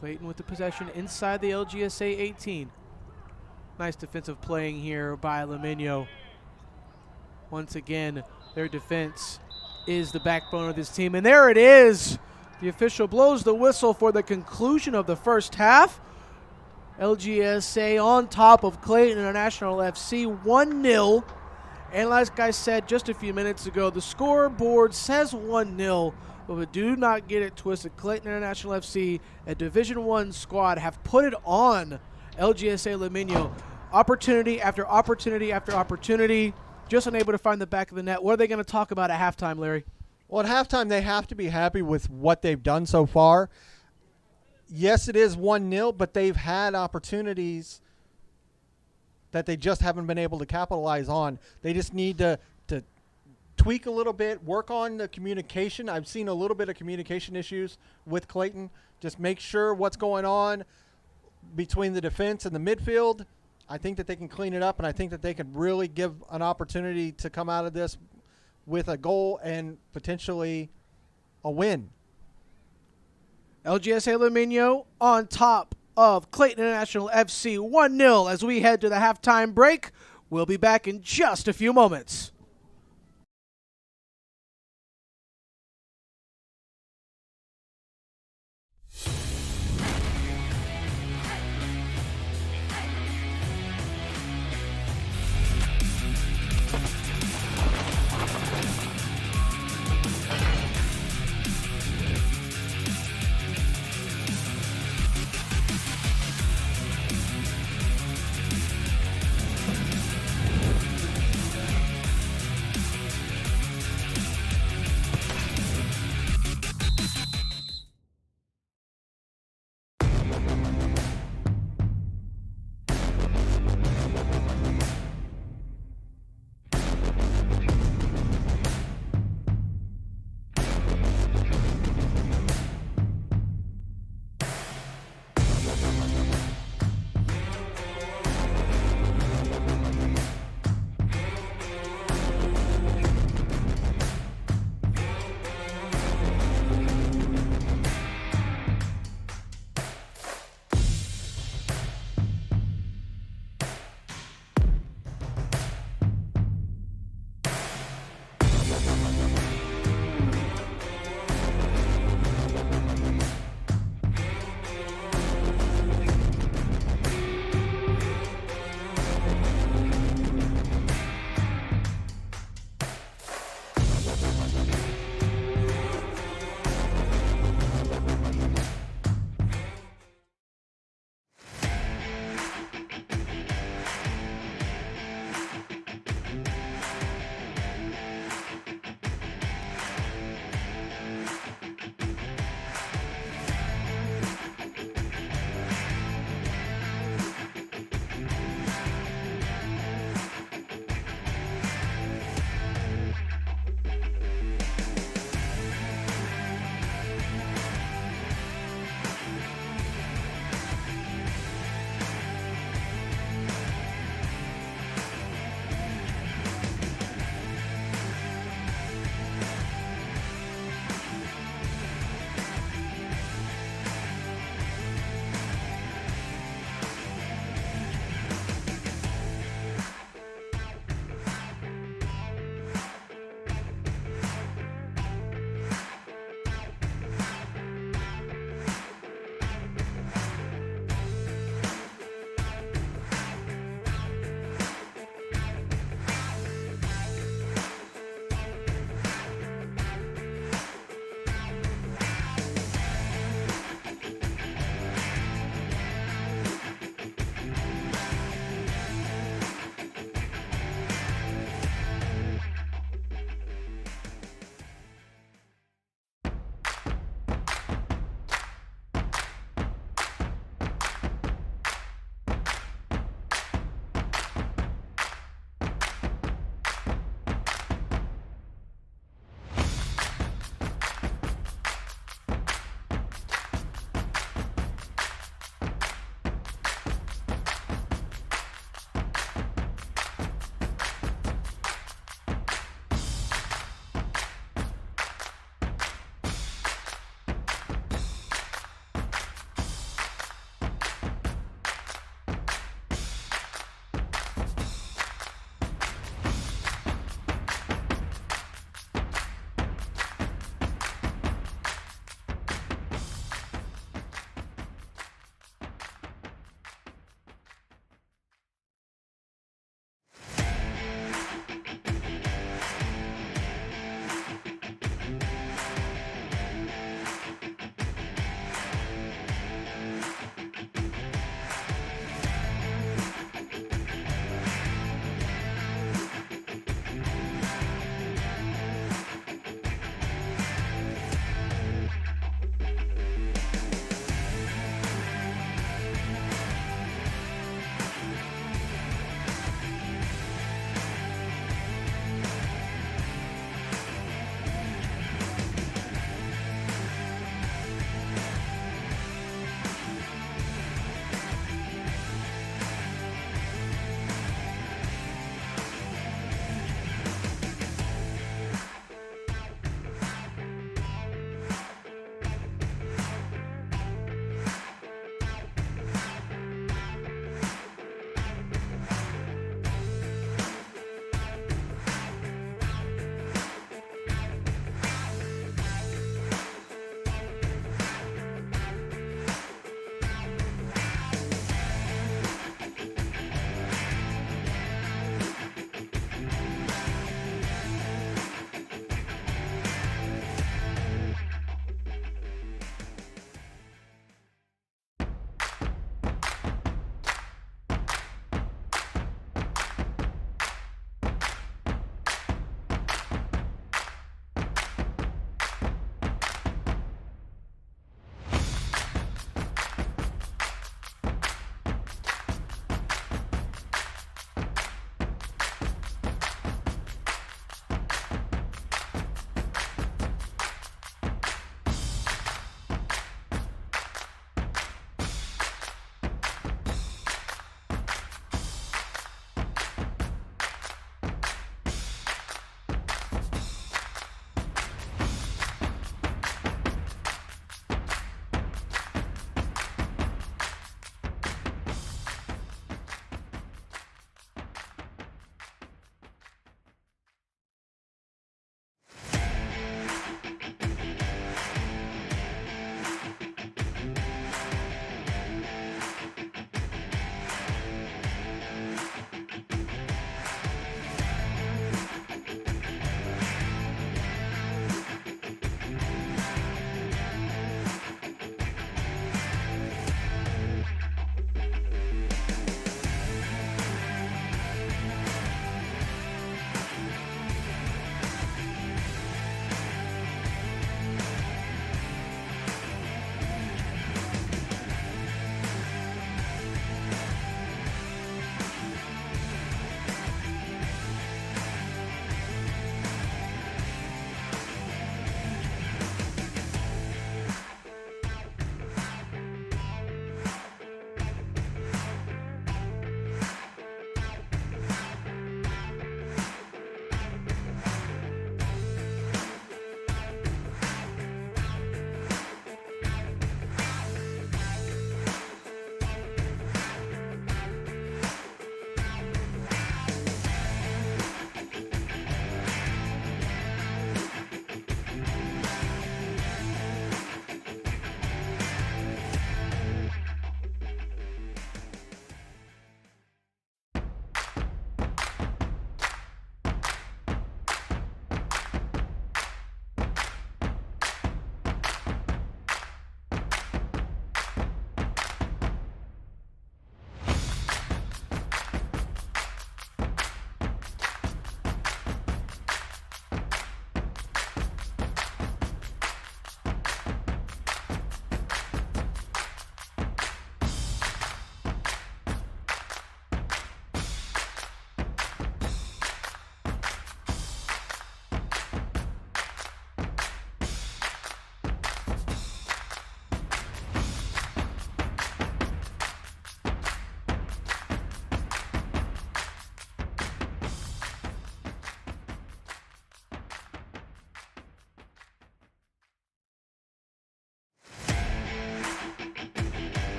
Clayton with the possession inside the LGSA 18. Nice defensive playing here by Laminio. Once again, their defense is the backbone of this team. And there it is. The official blows the whistle for the conclusion of the first half. LGSA on top of Clayton International FC 1-0. And like I said just a few minutes ago, the scoreboard says 1-0, but do not get it twisted. Clayton International FC, a Division I squad, have put it on LGSA Laminio. Opportunity after opportunity after opportunity, just unable to find the back of the net. What are they going to talk about at halftime, Larry? Well, at halftime, they have to be happy with what they've done so far. Yes, it is 1-0, but they've had opportunities that they just haven't been able to capitalize on. They just need to tweak a little bit, work on the communication. I've seen a little bit of communication issues with Clayton. Just make sure what's going on between the defense and the midfield. I think that they can clean it up, and I think that they could really give an opportunity to come out of this with a goal and potentially a win. LGSA Laminio on top of Clayton International FC 1-0 as we head to the halftime break. We'll be back in just a few moments.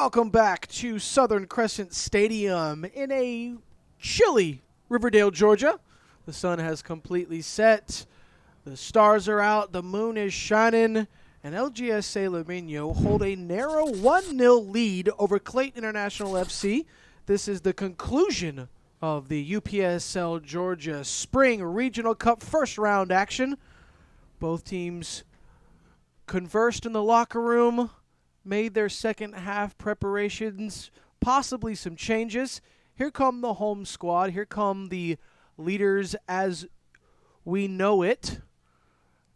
Welcome back to Southern Crescent Stadium in a chilly Riverdale, Georgia. The sun has completely set. The stars are out. The moon is shining. And LGSA Lamino hold a narrow 1-0 lead over Clayton International FC. This is the conclusion of the UPSL Georgia Spring Regional Cup first round action. Both teams conversed in the locker room, made their second half preparations, possibly some changes. Here come the home squad. Here come the leaders as we know it.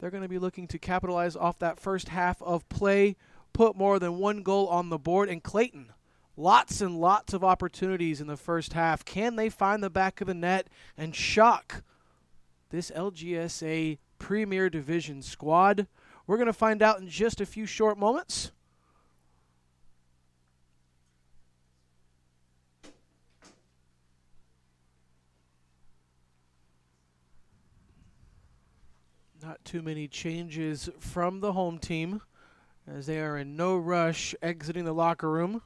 They're going to be looking to capitalize off that first half of play, put more than one goal on the board. And Clayton, lots and lots of opportunities in the first half. Can they find the back of the net and shock this LGSA Premier Division squad? We're going to find out in just a few short moments. Not too many changes from the home team as they are in no rush exiting the locker room.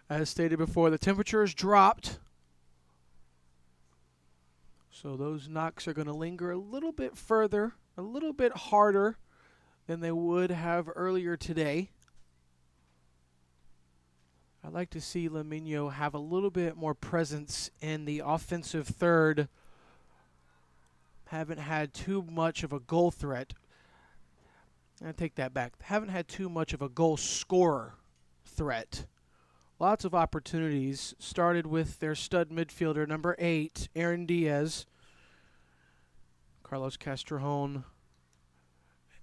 As stated before, the temperature has dropped, so those knocks are going to linger a little bit further, a little bit harder than they would have earlier today. I'd like to see Lamino have a little bit more presence in the offensive third. Haven't had too much of a goal threat. I take that back. Haven't had too much of a goal scorer threat. Lots of opportunities. Started with their stud midfielder, number 8, Aaron Diaz. Carlos Castrejón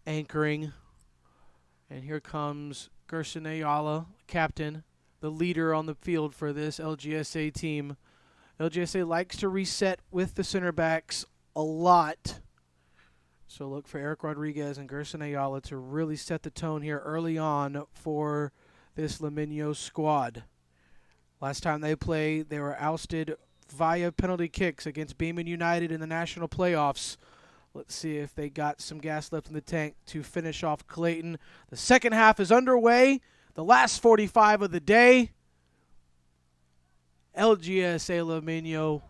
anchoring. And here comes Gerson Ayala, captain, the leader on the field for this LGSA team. LGSA likes to reset with the center backs a lot. So look for Eric Rodriguez and Gerson Ayala to really set the tone here early on for this Lamino squad. Last time they played, they were ousted via penalty kicks against Beeman United in the national playoffs. Let's see if they got some gas left in the tank to finish off Clayton. The second half is underway. The last 45 of the day. LGSA Lamino,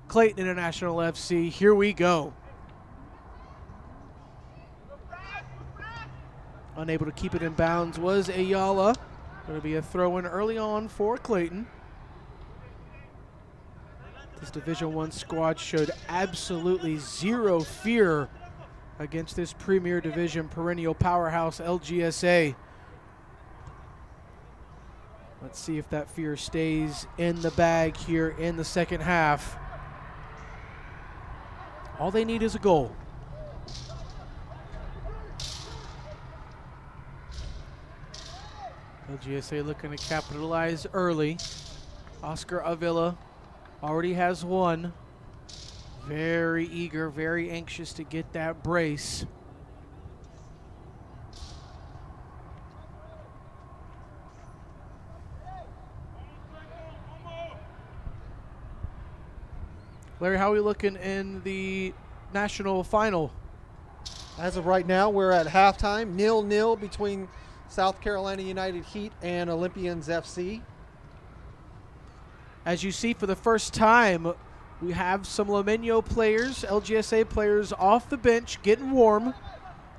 Clayton International FC, here we go. Unable to keep it in bounds was Ayala. Going to be a throw-in early on for Clayton. This Division I squad showed absolutely zero fear against this Premier Division perennial powerhouse LGSA. Let's see if that fear stays in the bag here in the second half. All they need is a goal. LGSA looking to capitalize early. Oscar Avila already has one. Very eager, very anxious to get that brace. Larry, how are we looking in the national final? As of right now, we're at halftime, 0-0 between South Carolina United Heat and Olympians FC. As you see, for the first time, we have some Lamino players, LGSA players off the bench getting warm.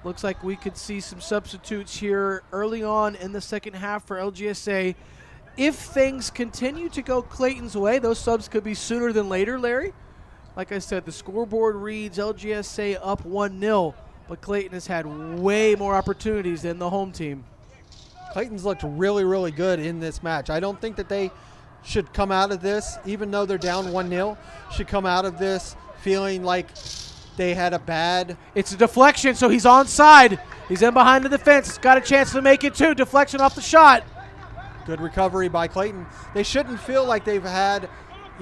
Looks like we could see some substitutes here early on in the second half for LGSA. If things continue to go Clayton's way, those subs could be sooner than later, Larry. Like I said, the scoreboard reads LGSA up 1-0, but Clayton has had way more opportunities than the home team. Clayton's looked really, really good in this match. I don't think that they should come out of this, even though they're down 1-0, should come out of this feeling like they had a bad... It's a deflection, so he's onside. He's in behind the defense. He's got a chance to make it too. Deflection off the shot. Good recovery by Clayton. They shouldn't feel like they've had,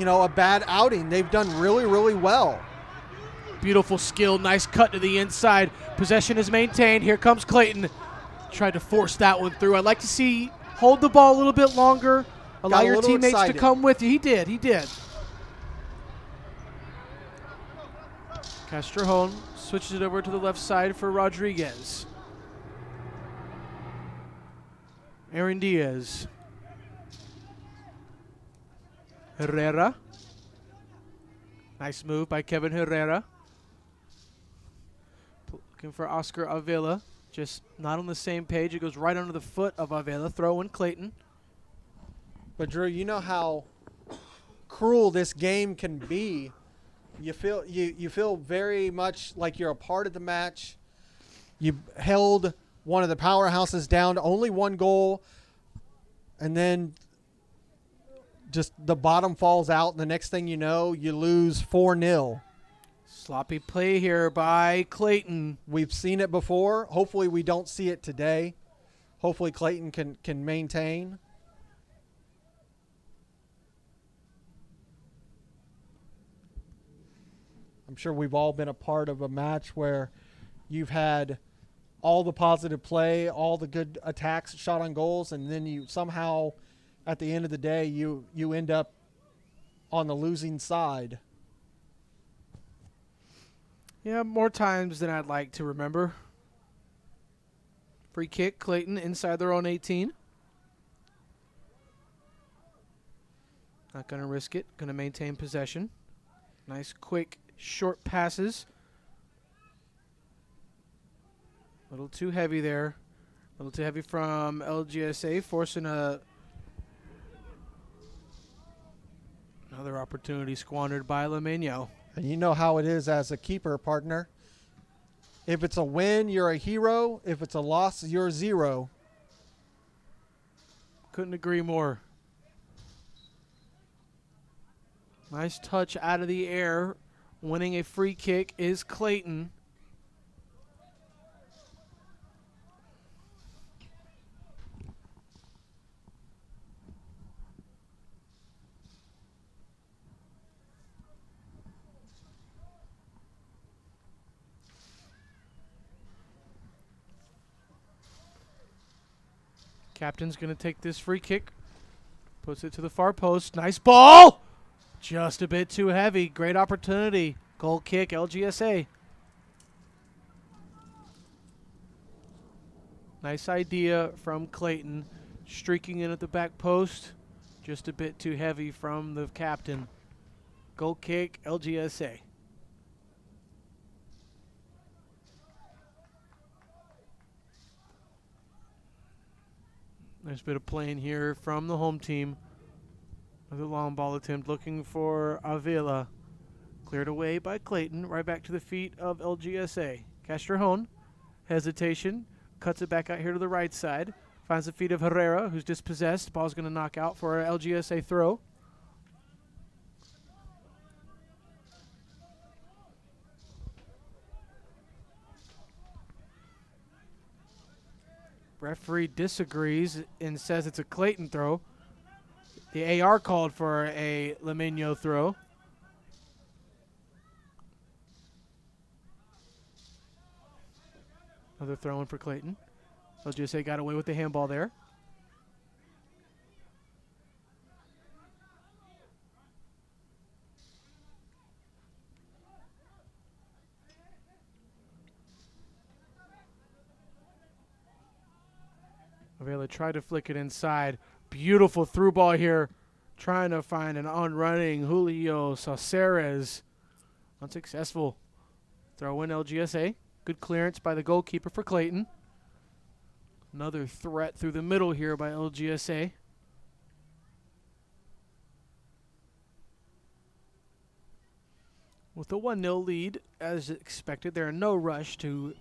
a bad outing. They've done really, really well. Beautiful skill. Nice cut to the inside. Possession is maintained. Here comes Clayton. Tried to force that one through. I'd like to see hold the ball a little bit longer. Allow your teammates to come with you. He did. Castrejón switches it over to the left side for Rodriguez. Aaron Diaz. Herrera. Nice move by Kevin Herrera. Looking for Oscar Avila. Just not on the same page. It goes right under the foot of Avila. Throw in Clayton. But Drew, you know how cruel this game can be. You feel very much like you're a part of the match. You held one of the powerhouses down to only one goal, and then just the bottom falls out, and the next thing you know, you lose 4-0. Sloppy play here by Clayton. We've seen it before. Hopefully we don't see it today. Hopefully Clayton can maintain. I'm sure we've all been a part of a match where you've had all the positive play, all the good attacks, shot on goals, and then you somehow, at the end of the day, you end up on the losing side. Yeah, more times than I'd like to remember. Free kick, Clayton inside their own 18. Not going to risk it. Going to maintain possession. Nice, quick, short passes. A little too heavy there. A little too heavy from LGSA, forcing another opportunity squandered by Lameno. And you know how it is as a keeper, partner. If it's a win, you're a hero. If it's a loss, you're a zero. Couldn't agree more. Nice touch out of the air. Winning a free kick is Clayton. Captain's going to take this free kick. Puts it to the far post. Nice ball! Just a bit too heavy. Great opportunity. Goal kick, LGSA. Nice idea from Clayton. Streaking in at the back post. Just a bit too heavy from the captain. Goal kick, LGSA. Nice bit of playing here from the home team. With a long ball attempt looking for Avila. Cleared away by Clayton. Right back to the feet of LGSA. Castrejón. Hesitation. Cuts it back out here to the right side. Finds the feet of Herrera, who's dispossessed. Ball's going to knock out for an LGSA throw. Referee disagrees and says it's a Clayton throw. The AR called for a Lameno throw. Another throw in for Clayton. LGSA got away with the handball there. Avila tried to flick it inside. Beautiful through ball here. Trying to find an on-running Julio Sauceres. Unsuccessful. Throw in LGSA. Good clearance by the goalkeeper for Clayton. Another threat through the middle here by LGSA. With a 1-0 lead, as expected, they're in no rush to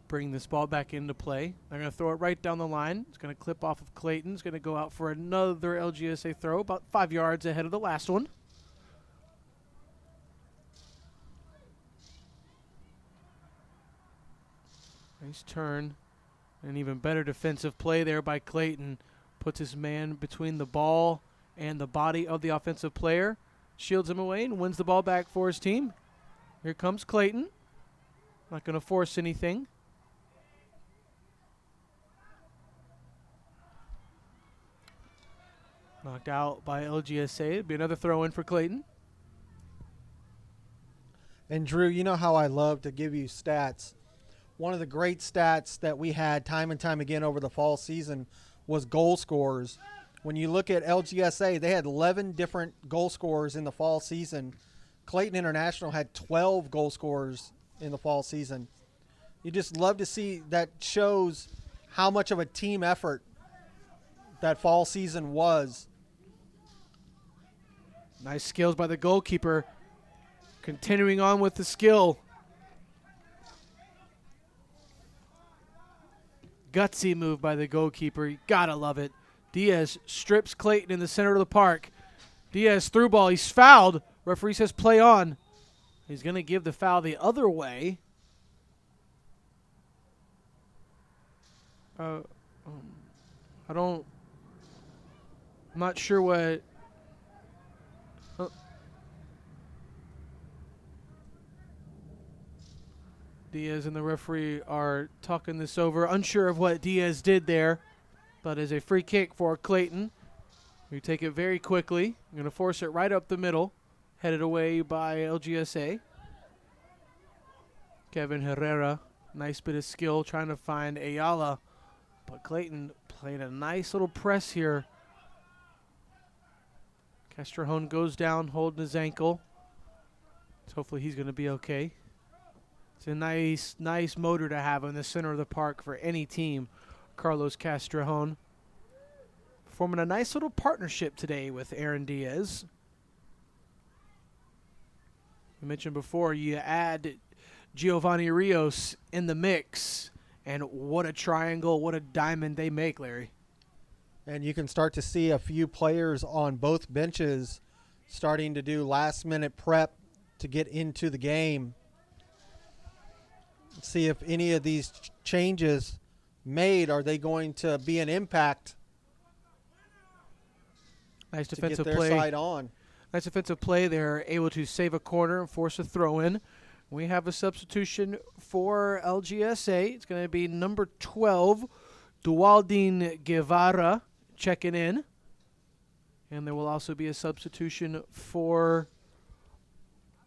bring this ball back into play. They're going to throw it right down the line. It's going to clip off of Clayton. It's going to go out for another LGSA throw, about 5 yards ahead of the last one. Nice turn. An even better defensive play there by Clayton. Puts his man between the ball and the body of the offensive player. Shields him away and wins the ball back for his team. Here comes Clayton. Not going to force anything. Knocked out by LGSA. It'd be another throw in for Clayton. And Drew, you know how I love to give you stats. One of the great stats that we had time and time again over the fall season was goal scorers. When you look at LGSA, they had 11 different goal scorers in the fall season. Clayton International had 12 goal scorers in the fall season. You just love to see that. Shows how much of a team effort that fall season was. Nice skills by the goalkeeper. Continuing on with the skill. Gutsy move by the goalkeeper. You gotta love it. Diaz strips Clayton in the center of the park. Diaz through ball. He's fouled. Referee says play on. He's going to give the foul the other way. I'm not sure what. Diaz and the referee are talking this over. Unsure of what Diaz did there, but is a free kick for Clayton. We take it very quickly. I'm going to force it right up the middle. Headed away by LGSA. Kevin Herrera, nice bit of skill trying to find Ayala. But Clayton played a nice little press here. Castrejón goes down holding his ankle. So hopefully he's going to be okay. It's a nice motor to have in the center of the park for any team. Carlos Castrejón forming a nice little partnership today with Aaron Diaz. We mentioned before, you add Giovanni Rios in the mix, and what a triangle, what a diamond they make, Larry. And you can start to see a few players on both benches starting to do last-minute prep to get into the game. See if any of these changes made, are they going to be an impact? Nice to defensive get their play. side on. Nice defensive play. They're able to save a corner and force a throw in. We have a substitution for LGSA. It's going to be number 12, Dualdin Guevara, checking in. And there will also be a substitution for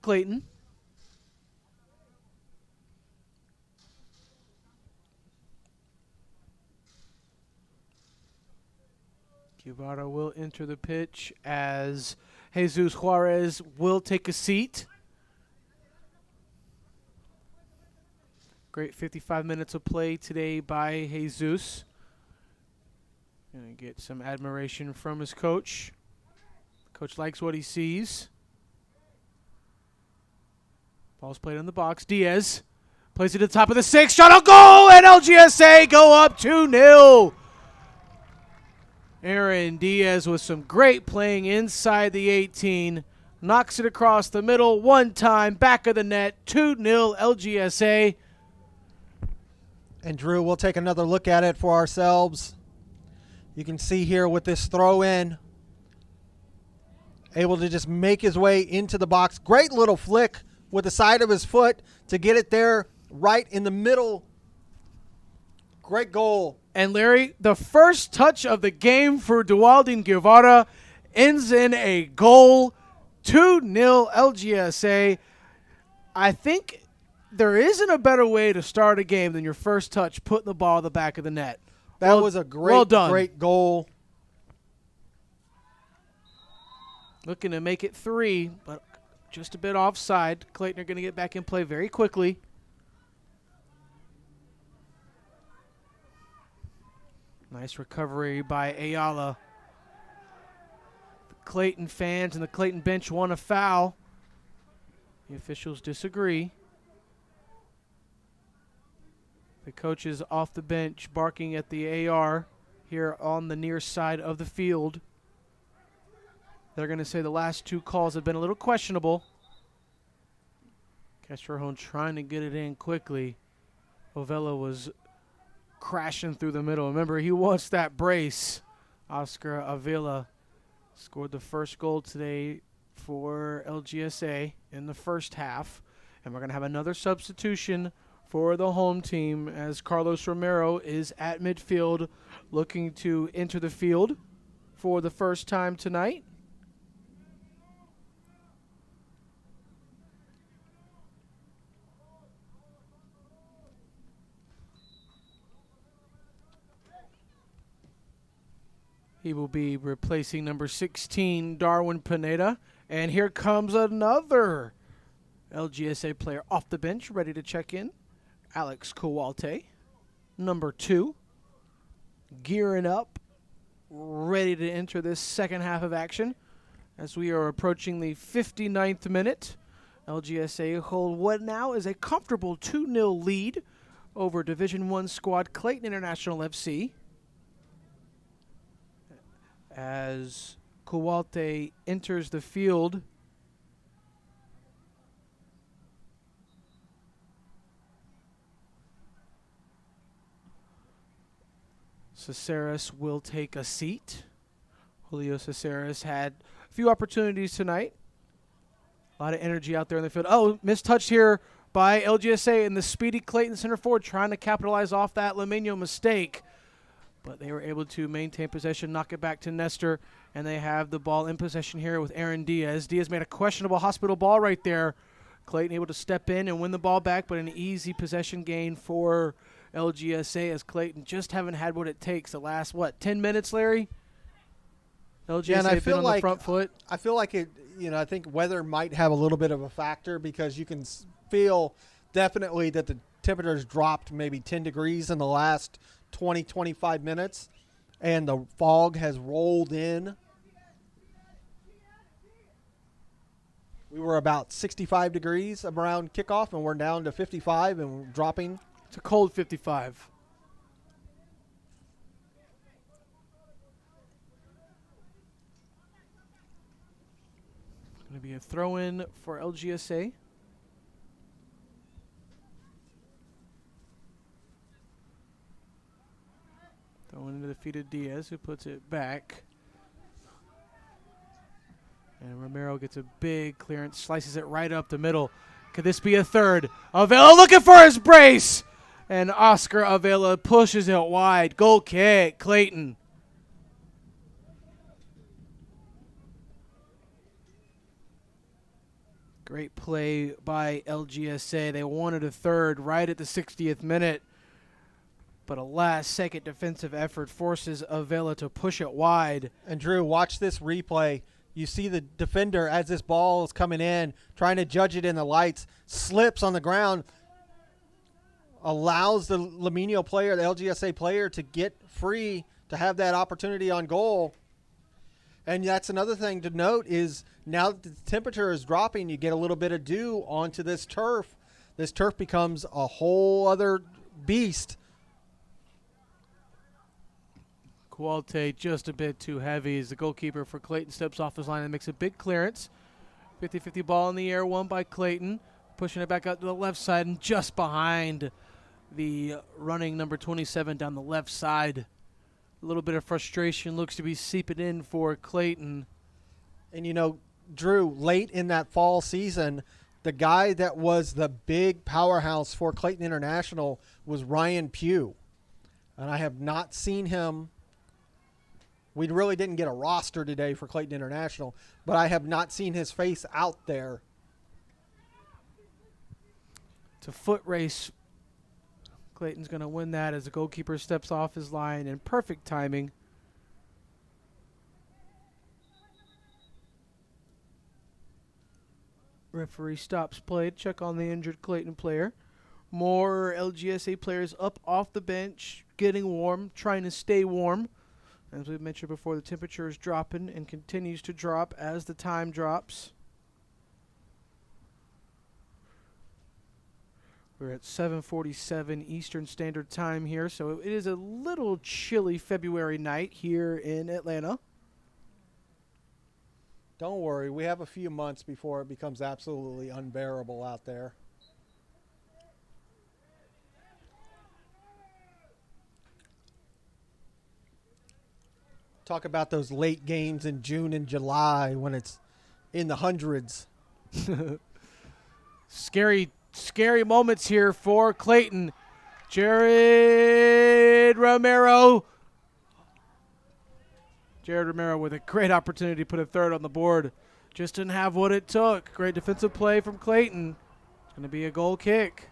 Clayton. Guevara will enter the pitch as Jesus Juarez will take a seat. Great 55 minutes of play today by Jesus. Gonna get some admiration from his coach. Coach likes what he sees. Ball's played in the box. Diaz plays it to the top of the 6. Shot on goal, and LGSA go up 2-0. Aaron Diaz with some great playing inside the 18. Knocks it across the middle one time, back of the net, 2-0 LGSA. And Drew, we'll take another look at it for ourselves. You can see here with this throw in, able to just make his way into the box. Great little flick with the side of his foot to get it there right in the middle. Great goal. And Larry, the first touch of the game for Dualdin Guevara ends in a goal. 2-0 LGSA. I think there isn't a better way to start a game than your first touch, putting the ball in the back of the net. That was a great goal. Looking to make it 3, but just a bit offside. Clayton are going to get back in play very quickly. Nice recovery by Ayala. The Clayton fans and the Clayton bench want a foul. The officials disagree. The coach is off the bench barking at the AR here on the near side of the field. They're going to say the last 2 calls have been a little questionable. Castrejón trying to get it in quickly. Ovella was crashing through the middle. Remember, he wants that brace. Oscar Avila scored the first goal today for LGSA in the first half. And we're going to have another substitution for the home team as Carlos Romero is at midfield looking to enter the field for the first time tonight. He will be replacing number 16, Darwin Pineda. And here comes another LGSA player off the bench, ready to check in. Alex Kuwalte, number 2, gearing up, ready to enter this second half of action as we are approaching the 59th minute. LGSA hold what now is a comfortable 2-0 lead over Division I squad Clayton International FC. As Kuwalte enters the field, Caceres will take a seat. Julio Caceres had a few opportunities tonight. A lot of energy out there in the field. Oh, mistouched here by LGSA and the speedy Clayton center forward trying to capitalize off that Lamino mistake. But they were able to maintain possession, knock it back to Nestor, and they have the ball in possession here with Aaron Diaz. Diaz made a questionable hospital ball right there. Clayton able to step in and win the ball back, but an easy possession gain for LGSA as Clayton just haven't had what it takes the last, 10 minutes, Larry? LGSA and I feel been on the front foot. I feel like it, I think weather might have a little bit of a factor because you can feel definitely that the temperatures dropped maybe 10 degrees in the last 20, 25 minutes, and the fog has rolled in. We were about 65 degrees around kickoff, and we're down to 55 and we're dropping. It's a cold 55. Going to be a throw-in for LGSA. Throwing into the feet of Diaz, who puts it back. And Romero gets a big clearance, slices it right up the middle. Could this be a third? Avila looking for his brace! And Oscar Avila pushes it wide. Goal kick, Clayton. Great play by LGSA. They wanted a third right at the 60th minute. But a last-second defensive effort forces Avila to push it wide. And, Drew, watch this replay. You see the defender, as this ball is coming in, trying to judge it in the lights, slips on the ground, allows the Lamino player, the LGSA player, to get free to have that opportunity on goal. And that's another thing to note is now that the temperature is dropping, you get a little bit of dew onto this turf. This turf becomes a whole other beast. Kuwalte just a bit too heavy as the goalkeeper for Clayton steps off his line and makes a big clearance. 50-50 ball in the air, won by Clayton. Pushing it back out to the left side and just behind the running number 27 down the left side. A little bit of frustration looks to be seeping in for Clayton. And, Drew, late in that fall season, the guy that was the big powerhouse for Clayton International was Ryan Pugh. And I have not seen him. We really didn't get a roster today for Clayton International, but I have not seen his face out there. It's a foot race. Clayton's going to win that as the goalkeeper steps off his line in perfect timing. Referee stops play to check on the injured Clayton player. More LGSA players up off the bench, getting warm, trying to stay warm. As we mentioned before, the temperature is dropping and continues to drop as the time drops. We're at 7:47 Eastern Standard Time here, so it is a little chilly February night here in Atlanta. Don't worry, we have a few months before it becomes absolutely unbearable out there. Talk about those late games in June and July when it's in the hundreds. Scary moments here for Clayton. Jared Romero. Jared Romero with a great opportunity to put a third on the board. Just didn't have what it took. Great defensive play from Clayton. It's going to be a goal kick.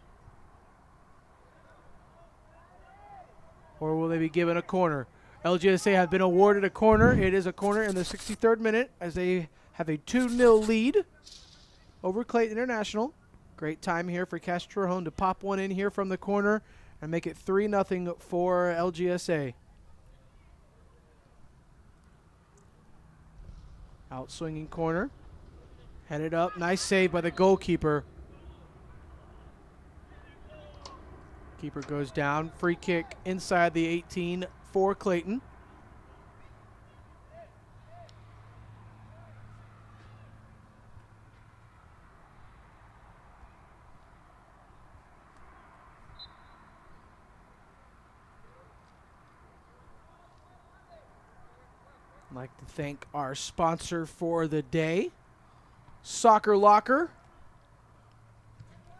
Or will they be given a corner? LGSA have been awarded a corner. It is a corner in the 63rd minute as they have a 2-0 lead over Clayton International. Great time here for Castrojón to pop one in here from the corner and make it 3-0 for LGSA. Out swinging corner. Headed up. Nice save by the goalkeeper. Keeper goes down. Free kick inside the 18 for Clayton. I'd like to thank our sponsor for the day, Soccer Locker.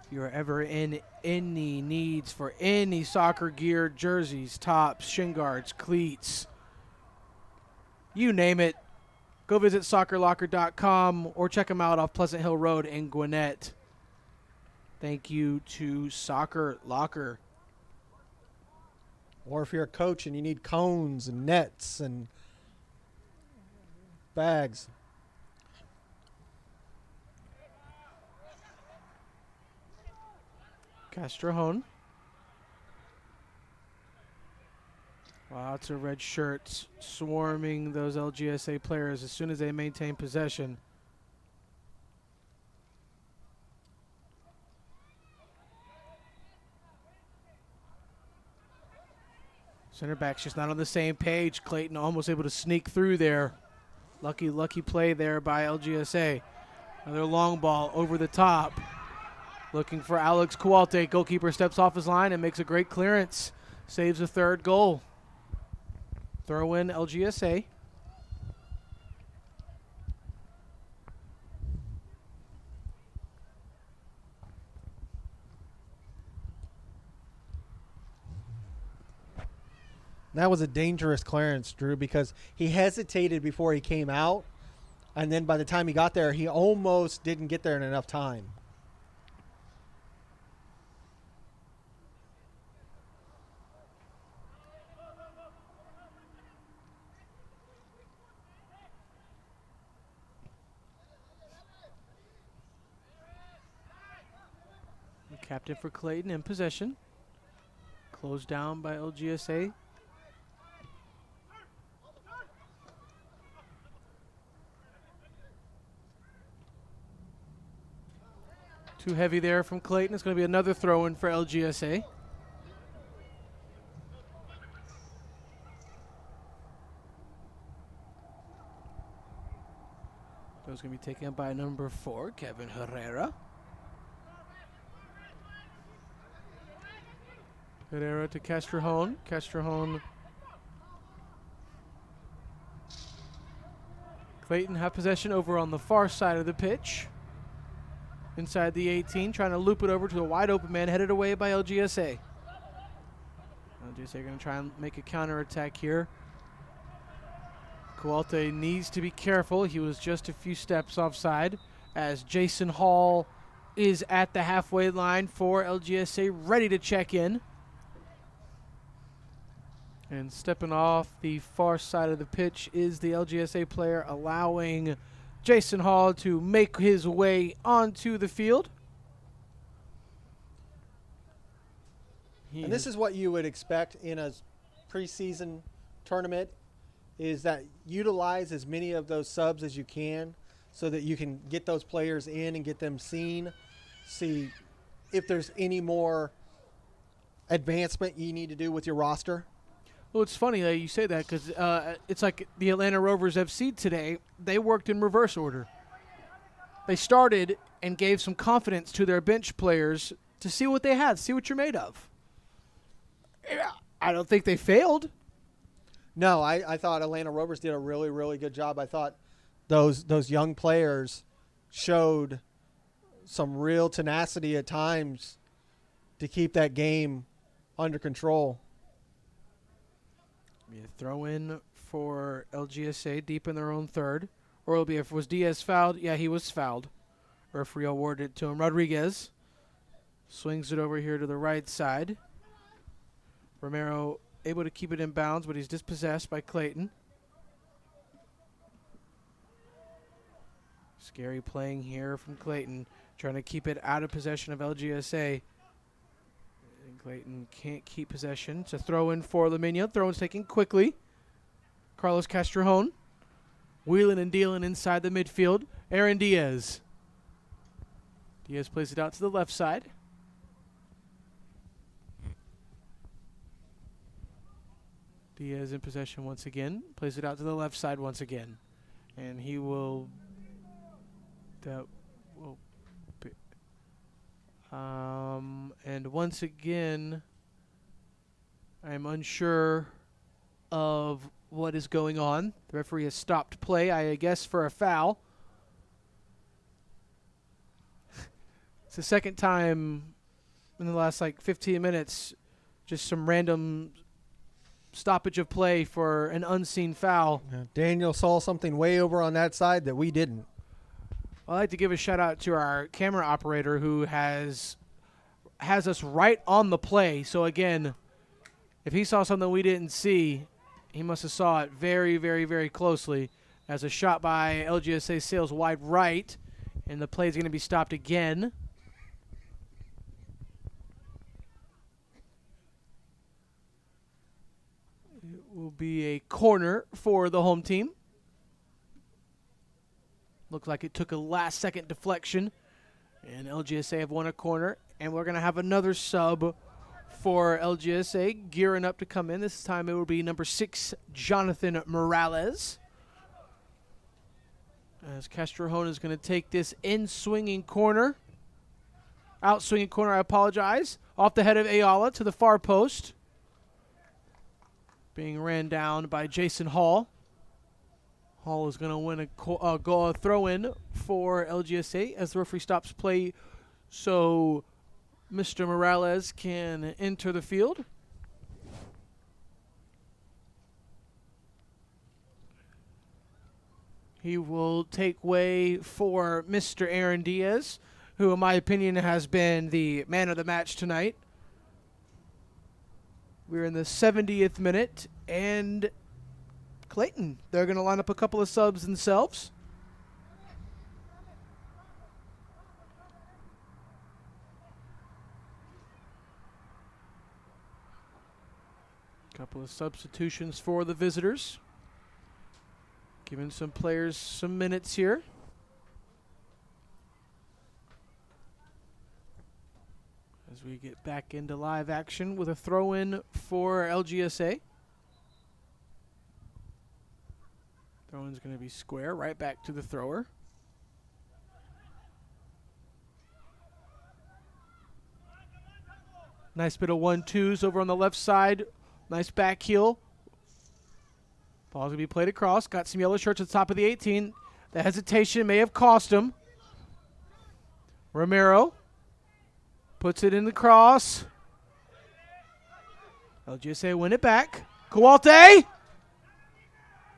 If you are ever in any needs for any soccer gear, jerseys, tops, shin guards, cleats, you name it, go visit soccerlocker.com or check them out off Pleasant Hill Road in Gwinnett. Thank you to Soccer Locker. Or if you're a coach and you need cones and nets and bags. Castrojón. Lots of red shirts swarming those LGSA players as soon as they maintain possession. Center back's just not on the same page. Clayton almost able to sneak through there. Lucky play there by LGSA. Another long ball over the top. Looking for Alex Kualte. Goalkeeper steps off his line and makes a great clearance. Saves a third goal. Throw in LGSA. That was a dangerous clearance, Drew, because he hesitated before he came out, and then by the time he got there, he almost didn't get there in enough time. The captain for Clayton in possession. Closed down by LGSA. Too heavy there from Clayton. It's going to be another throw-in for LGSA. Those going to be taken by number 4, Kevin Herrera. Herrera to Castrojón. Castrojón. Clayton have possession over on the far side of the pitch. Inside the 18, trying to loop it over to a wide open man, headed away by LGSA. LGSA going to try and make a counterattack here. Kualte needs to be careful. He was just a few steps offside as Jason Hall is at the halfway line for LGSA, ready to check in. And stepping off the far side of the pitch is the LGSA player, allowing Jason Hall to make his way onto the field. And this is what you would expect in a preseason tournament, is that utilize as many of those subs as you can so that you can get those players in and get them seen, see if there's any more advancement you need to do with your roster. Well, it's funny that you say that because it's like the Atlanta Rovers FC today. They worked in reverse order. They started and gave some confidence to their bench players to see what they had, see what you're made of. I don't think they failed. No, I thought Atlanta Rovers did a really, really good job. I thought those young players showed some real tenacity at times to keep that game under control. Throw in for LGSA deep in their own third. Or it'll be, if was Diaz fouled? Yeah, he was fouled. Referee awarded it to him. Rodriguez swings it over here to the right side. Romero able to keep it in bounds, but he's dispossessed by Clayton. Scary playing here from Clayton, trying to keep it out of possession of LGSA. And Clayton can't keep possession. It's a throw in for Laminio. Throw-in's taken quickly. Carlos Castrejón wheeling and dealing inside the midfield. Aaron Diaz. Diaz plays it out to the left side. Diaz in possession once again. Plays it out to the left side once again. And he will... and once again, I'm unsure of what is going on. The referee has stopped play, I guess, for a foul. It's the second time in the last 15 minutes, just some random stoppage of play for an unseen foul. Yeah, Daniel saw something way over on that side that we didn't. I'd like to give a shout out to our camera operator who has us right on the play. So again, if he saw something we didn't see, he must have saw it very, very, very closely. As a shot by LGSA sails wide right, and the play is going to be stopped again. It will be a corner for the home team. Looks like it took a last-second deflection, and LGSA have won a corner. And we're going to have another sub for LGSA gearing up to come in. This time it will be number 6, Jonathan Morales. As Castrejón is going to take this in-swinging corner. Out-swinging corner, I apologize. Off the head of Ayala to the far post. Being ran down by Jason Hall. Hall is going to win a throw-in for LGSA as the referee stops play so Mr. Morales can enter the field. He will take way for Mr. Aaron Diaz, who in my opinion has been the man of the match tonight. We're in the 70th minute, and Clayton, they're going to line up a couple of subs themselves. Couple of substitutions for the visitors. Giving some players some minutes here. As we get back into live action with a throw-in for LGSA. Throw-in's going to be square, right back to the thrower. Nice bit of 1-2s over on the left side. Nice back heel. Ball's going to be played across. Got some yellow shirts at the top of the 18. The hesitation may have cost him. Romero puts it in the cross. LGSA win it back. Kualte.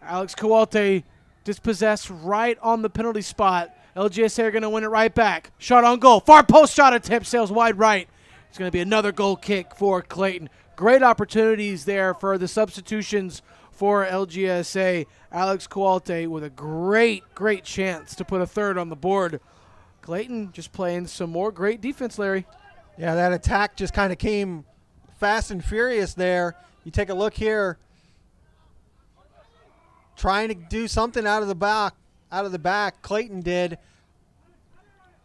Alex Kualte dispossessed right on the penalty spot. LGSA are going to win it right back. Shot on goal. Far post shot attempt. Sails wide right. It's going to be another goal kick for Clayton. Great opportunities there for the substitutions for LGSA. Alex Kualte with a great chance to put a third on the board. Clayton just playing some more great defense, Larry. Yeah, that attack just kind of came fast and furious there. You take a look here. Trying to do something out of the back. Clayton did.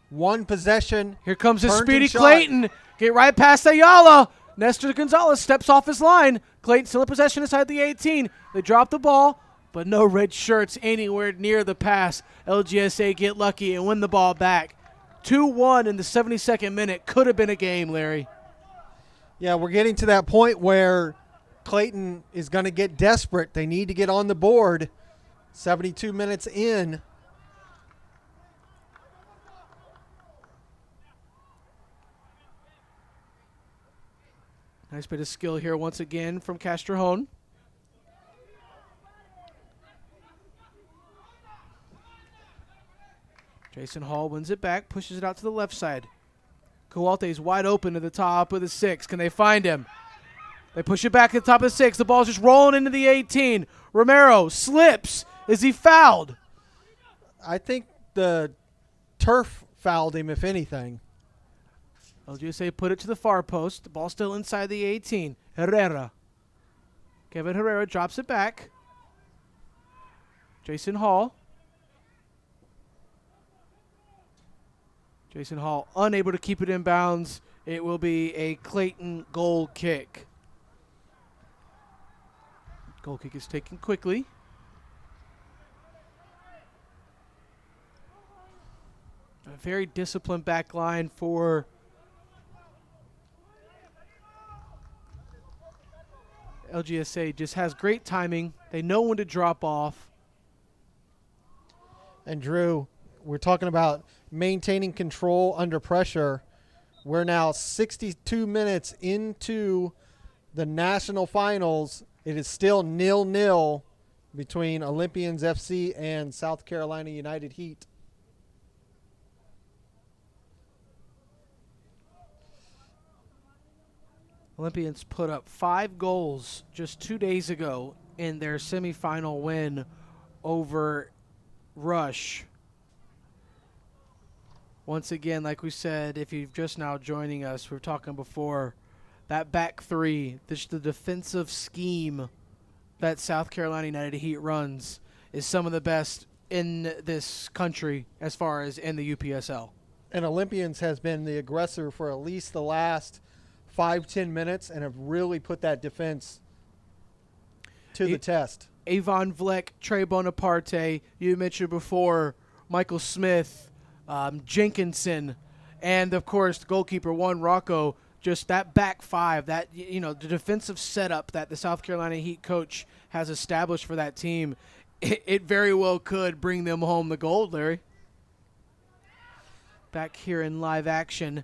One possession. Here comes a Turned speedy and shot. Clayton. Get right past Ayala. Nestor Gonzalez steps off his line. Clayton still in possession inside the 18. They drop the ball, but no red shirts anywhere near the pass. LGSA get lucky and win the ball back. 2-1 in the 72nd minute. Could have been a game, Larry. Yeah, we're getting to that point where Clayton is going to get desperate. They need to get on the board. 72 minutes in. Nice bit of skill here once again from Castrejón. Jason Hall wins it back, pushes it out to the left side. Kualte's wide open to the top of the 6. Can they find him? They push it back at the top of the 6. The ball's just rolling into the 18. Romero slips. Is he fouled? I think the turf fouled him, if anything. LGSA put it to the far post. The ball still inside the 18. Herrera. Kevin Herrera drops it back. Jason Hall. Jason Hall unable to keep it in bounds. It will be a Clayton goal kick. Goal kick is taken quickly. A very disciplined back line for LGSA. Just has great timing. They know when to drop off. And Drew, we're talking about maintaining control under pressure. We're now 62 minutes into the national finals. It is still 0-0 between Olympians FC and South Carolina United Heat. Olympians put up 5 goals just 2 days ago in their semifinal win over Rush. Once again, like we said, if you're just now joining us, we were talking before, that back three, the defensive scheme that South Carolina United Heat runs is some of the best in this country as far as in the UPSL. And Olympians has been the aggressor for at least the last 5-10 minutes and have really put that defense to the test. Avon Vleck, Trey Bonaparte, you mentioned before, Michael Smith, Jenkinson, and of course the goalkeeper Juan Rocco. Just that back five, that the defensive setup that the South Carolina Heat coach has established for that team, it very well could bring them home the gold, Larry. Back here in live action,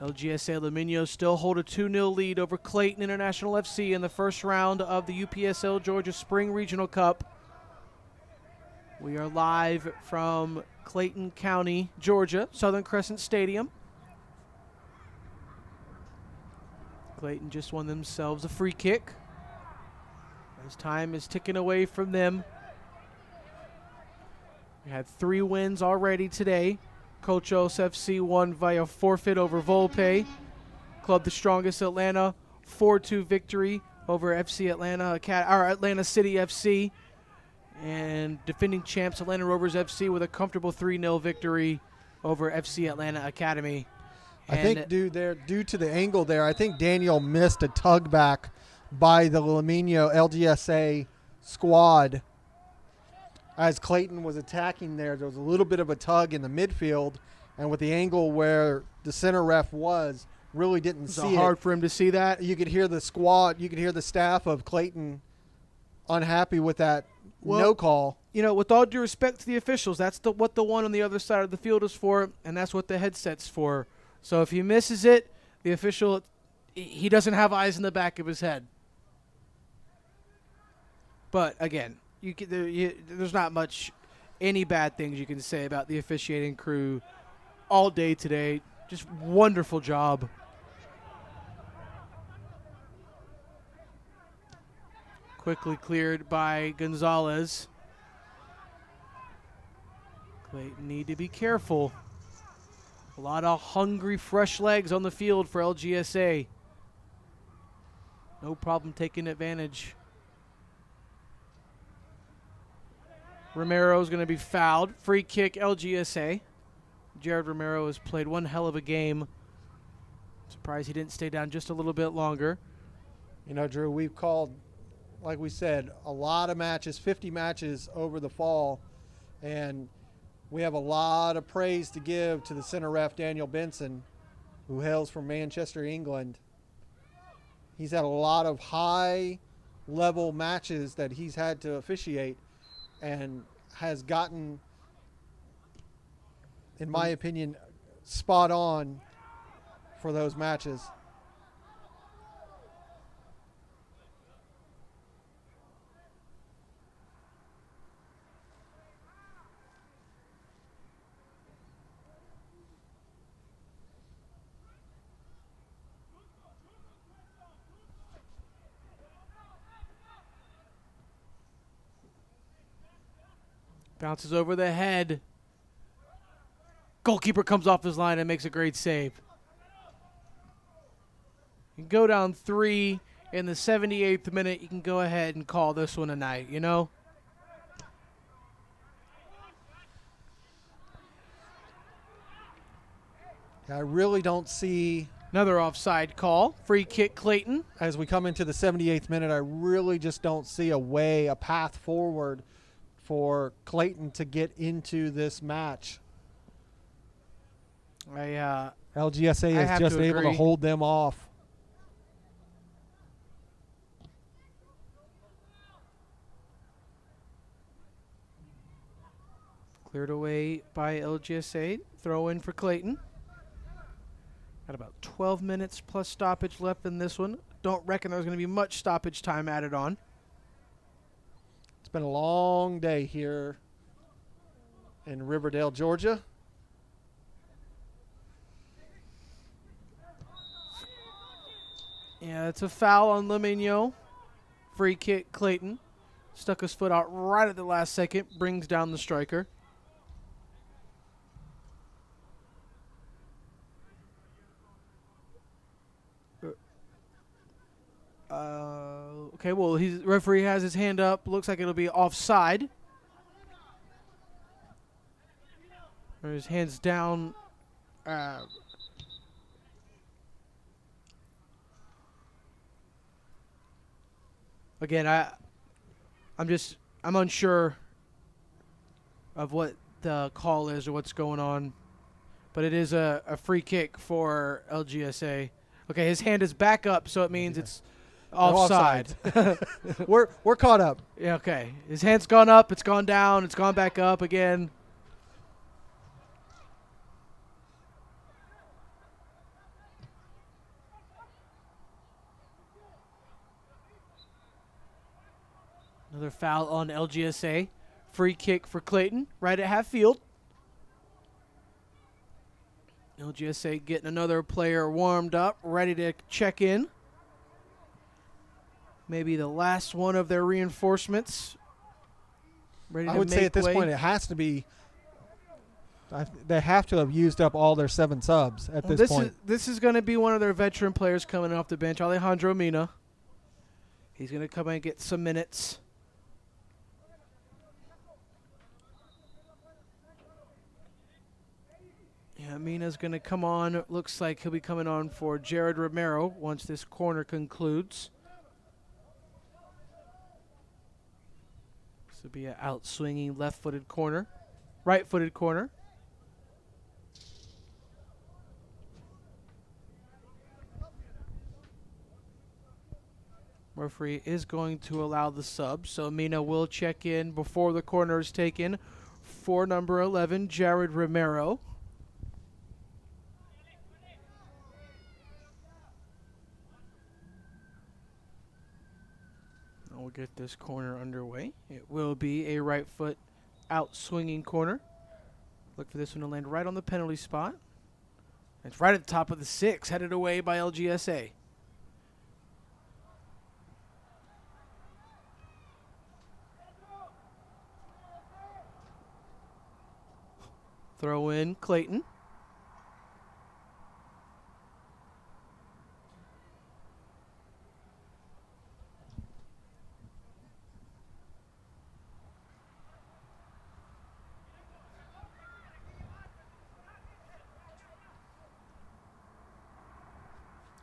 LGSA Laminio still hold a 2-0 lead over Clayton International FC in the first round of the UPSL Georgia Spring Regional Cup. We are live from Clayton County, Georgia, Southern Crescent Stadium. Clayton just won themselves a free kick. As time is ticking away from them. We had 3 wins already today. Coachos FC won via forfeit over Volpe. Club the Strongest Atlanta, 4-2 victory over FC Atlanta, or Atlanta City FC. And defending champs Atlanta Rovers FC with a comfortable 3-0 victory over FC Atlanta Academy. I think due to the angle there, I think Daniel missed a tug back by the Laminio LGSA squad. As Clayton was attacking there was a little bit of a tug in the midfield, and with the angle where the center ref was, really didn't see it. It's hard for him to see that. You could hear the squad, you could hear the staff of Clayton unhappy with that no call. With all due respect to the officials, that's what the one on the other side of the field is for, and that's what the headset's for. So if he misses it, the official, he doesn't have eyes in the back of his head. But again, there's not any bad things you can say about the officiating crew all day today. Just wonderful job. Quickly cleared by Gonzalez. Clayton need to be careful. A lot of hungry, fresh legs on the field for LGSA. No problem taking advantage. Romero's going to be fouled. Free kick, LGSA. Jared Romero has played one hell of a game. Surprised he didn't stay down just a little bit longer. Drew, we've called, like we said, a lot of matches, 50 matches over the fall, and we have a lot of praise to give to the center ref, Daniel Benson, who hails from Manchester, England. He's had a lot of high-level matches that he's had to officiate and has gotten, in my opinion, spot on for those matches. Bounces over the head. Goalkeeper comes off his line and makes a great save. You can go down 3 in the 78th minute. You can go ahead and call this one a night, you know? I really don't see, Another offside call. Free kick, Clayton. as we come into the 78th minute, I really just don't see a path forward for Clayton to get into this match. LGSA is just able to hold them off. Cleared away by LGSA. Throw in for Clayton. Got about 12 minutes plus stoppage left in this one. Don't reckon there's going to be much stoppage time added on. It's been a long day here in Riverdale, Georgia. Yeah, it's a foul on Lamino. Free kick, Clayton. Stuck his foot out right at the last second. Brings down the striker. Okay, well, referee has his hand up. Looks like it'll be offside. Or his hand's down. Again, I'm unsure of what the call is or what's going on, but it is a free kick for LGSA. Okay, his hand is back up, so it means it's offside. We're caught up. Yeah, okay. His hand's gone up, it's gone down, it's gone back up again. Another foul on LGSA. Free kick for Clayton, right at half field. LGSA getting another player warmed up, ready to check in. Maybe the last one of their reinforcements. Ready I to would say make at this way. point it has to be. They have to have used up all their 7 subs at this point. This is going to be one of their veteran players coming off the bench, Alejandro Mina. He's going to come in and get some minutes. Yeah, Mina's going to come on. Looks like he'll be coming on for Jared Romero once this corner concludes. This will be an out-swinging left-footed corner. Right-footed corner. Referee is going to allow the sub, so Mina will check in before the corner is taken for number 11, Jared Romero. We'll get this corner underway. It will be a right foot out swinging corner. Look for this one to land right on the penalty spot. It's right at the top of the 6, headed away by LGSA. Throw in Clayton.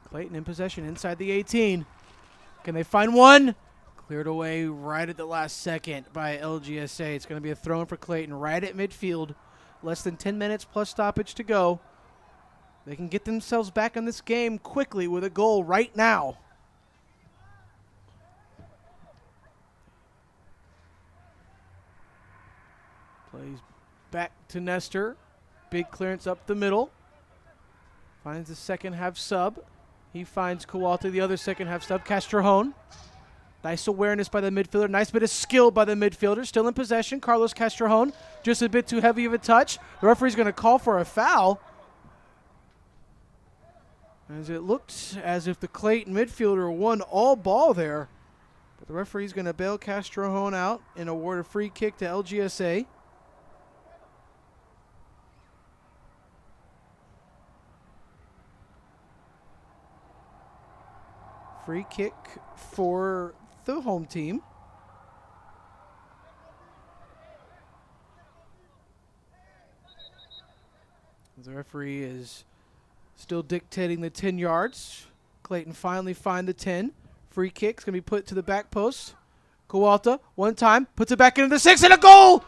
Clayton in possession inside the 18. Can they find one? Cleared away right at the last second by LGSA. It's going to be a throw in for Clayton right at midfield. Less than 10 minutes plus stoppage to go. They can get themselves back in this game quickly with a goal right now. Plays back to Nestor. Big clearance up the middle. Finds the second half sub. He finds Kowalta, the other second half sub. Castrojon. Nice awareness by the midfielder. Nice bit of skill by the midfielder. Still in possession. Carlos Castrojon. Just a bit too heavy of a touch. The referee's going to call for a foul. As it looked as if the Clayton midfielder won all ball there. But the referee's going to bail Castrojon out and award a free kick to LGSA. Free kick for the home team. The referee is still dictating the 10 yards. Clayton finally find the 10. Free kick's going to be put to the back post. Kowalta, one time, puts it back into the 6 and a goal!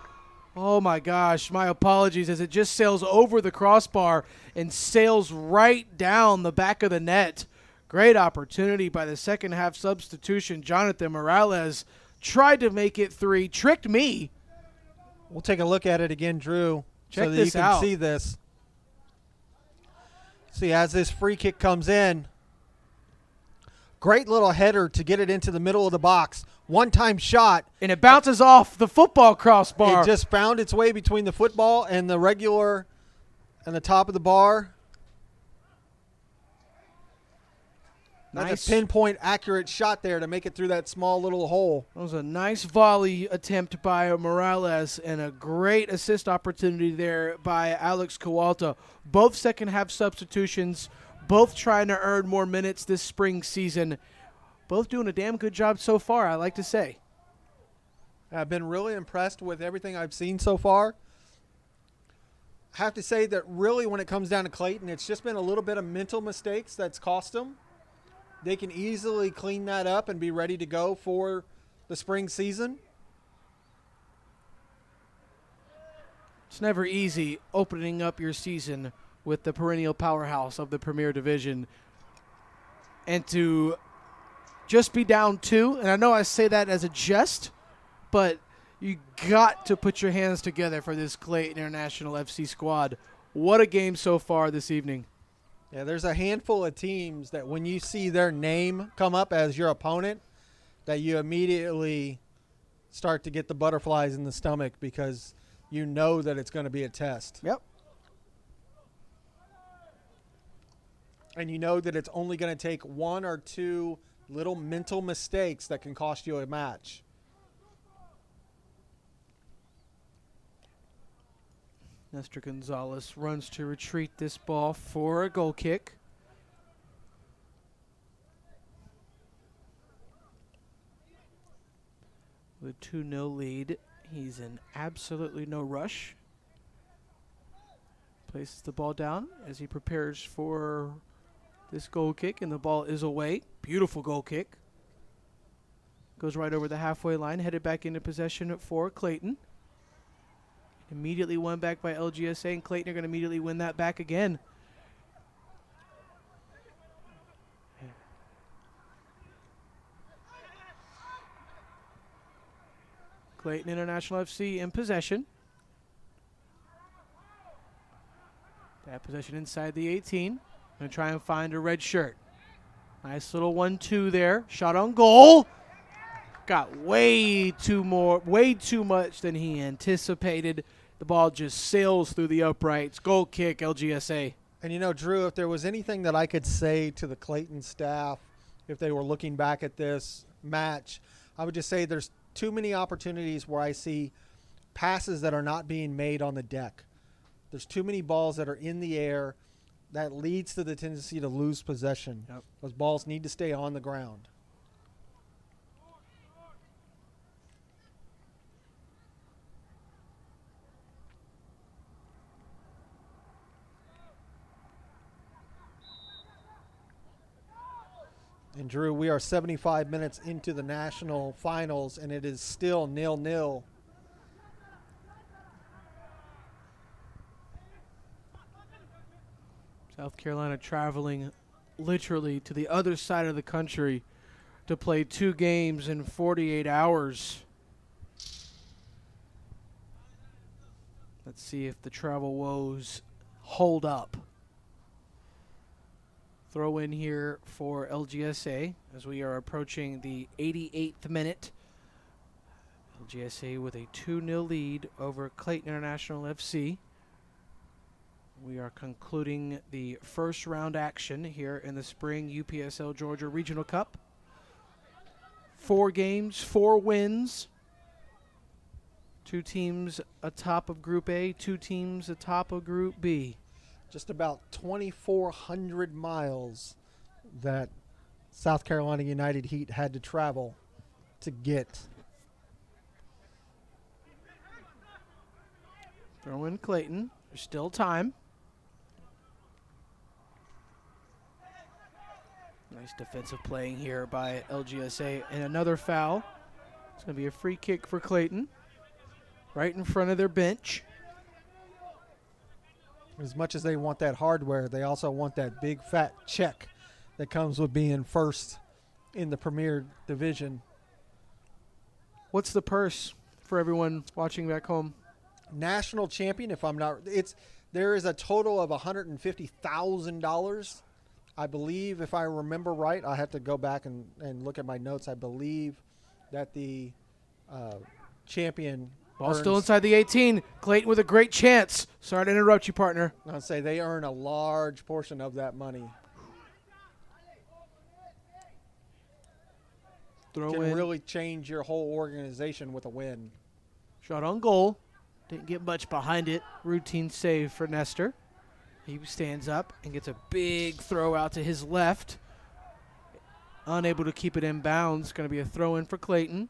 Oh my gosh, my apologies as it just sails over the crossbar and sails right down the back of the net. Great opportunity by the second half substitution. Jonathan Morales tried to make it 3, tricked me. We'll take a look at it again, Drew, Check so that this you can out. see this. See, as this free kick comes in, great little header to get it into the middle of the box. One-time shot. And it bounces off the football crossbar. It just found its way between the football and the regular and the top of the bar. Nice. That's a pinpoint accurate shot there to make it through that small little hole. That was a nice volley attempt by Morales and a great assist opportunity there by Alex Kowalta. Both second half substitutions, both trying to earn more minutes this spring season. Both doing a damn good job so far, I like to say. I've been really impressed with everything I've seen so far. I have to say that really when it comes down to Clayton, it's just been a little bit of mental mistakes that's cost them. They can easily clean that up and be ready to go for the spring season. It's never easy opening up your season with the perennial powerhouse of the Premier Division and to just be down 2. And I know I say that as a jest, but you got to put your hands together for this Clayton International FC squad. What a game so far this evening. Yeah, there's a handful of teams that when you see their name come up as your opponent, that you immediately start to get the butterflies in the stomach because you know that it's going to be a test. Yep. And you know that it's only going to take 1 or 2 little mental mistakes that can cost you a match. Nestor Gonzalez runs to retreat this ball for a goal kick. With a 2-0 lead, he's in absolutely no rush. Places the ball down as he prepares for this goal kick, and the ball is away. Beautiful goal kick. Goes right over the halfway line, headed back into possession for Clayton. Immediately won back by LGSA, and Clayton are going to immediately win that back again. Clayton International FC in possession. That possession inside the 18. Going to try and find a red shirt. Nice little 1-2 there. Shot on goal. Got way too much than he anticipated. The ball just sails through the uprights. Goal kick, LGSA. And you know, Drew, if there was anything that I could say to the Clayton staff, if they were looking back at this match, I would just say there's too many opportunities where I see passes that are not being made on the deck. There's too many balls that are in the air that leads to the tendency to lose possession. Yep. Those balls need to stay on the ground. And Drew, we are 75 minutes into the national finals, and it is still 0-0. South Carolina traveling literally to the other side of the country to play 2 games in 48 hours. Let's see if the travel woes hold up. Throw in here for LGSA as we are approaching the 88th minute. LGSA with a 2-0 lead over Clayton International FC. We are concluding the first round action here in the spring UPSL Georgia Regional Cup. 4 games, 4 wins. 2 teams atop of Group A, 2 teams atop of Group B. Just about 2,400 miles that South Carolina United Heat had to travel to get. Throw in Clayton. There's still time. Nice defensive playing here by LGSA. And another foul. It's going to be a free kick for Clayton. Right in front of their bench. As much as they want that hardware, they also want that big fat check that comes with being first in the Premier Division. What's the purse for everyone watching back home? National champion, if I'm not, there is a total of $150,000. I believe, if I remember right, I have to go back and look at my notes. I believe that the champion. Ball still inside the 18. Clayton with a great chance. Sorry to interrupt you, partner. I'll say they earn a large portion of that money. Throw Can in. really change your whole organization with a win. Shot on goal. Didn't get much behind it. Routine save for Nestor. He stands up and gets a big throw out to his left. Unable to keep it in bounds. Going to be a throw in for Clayton.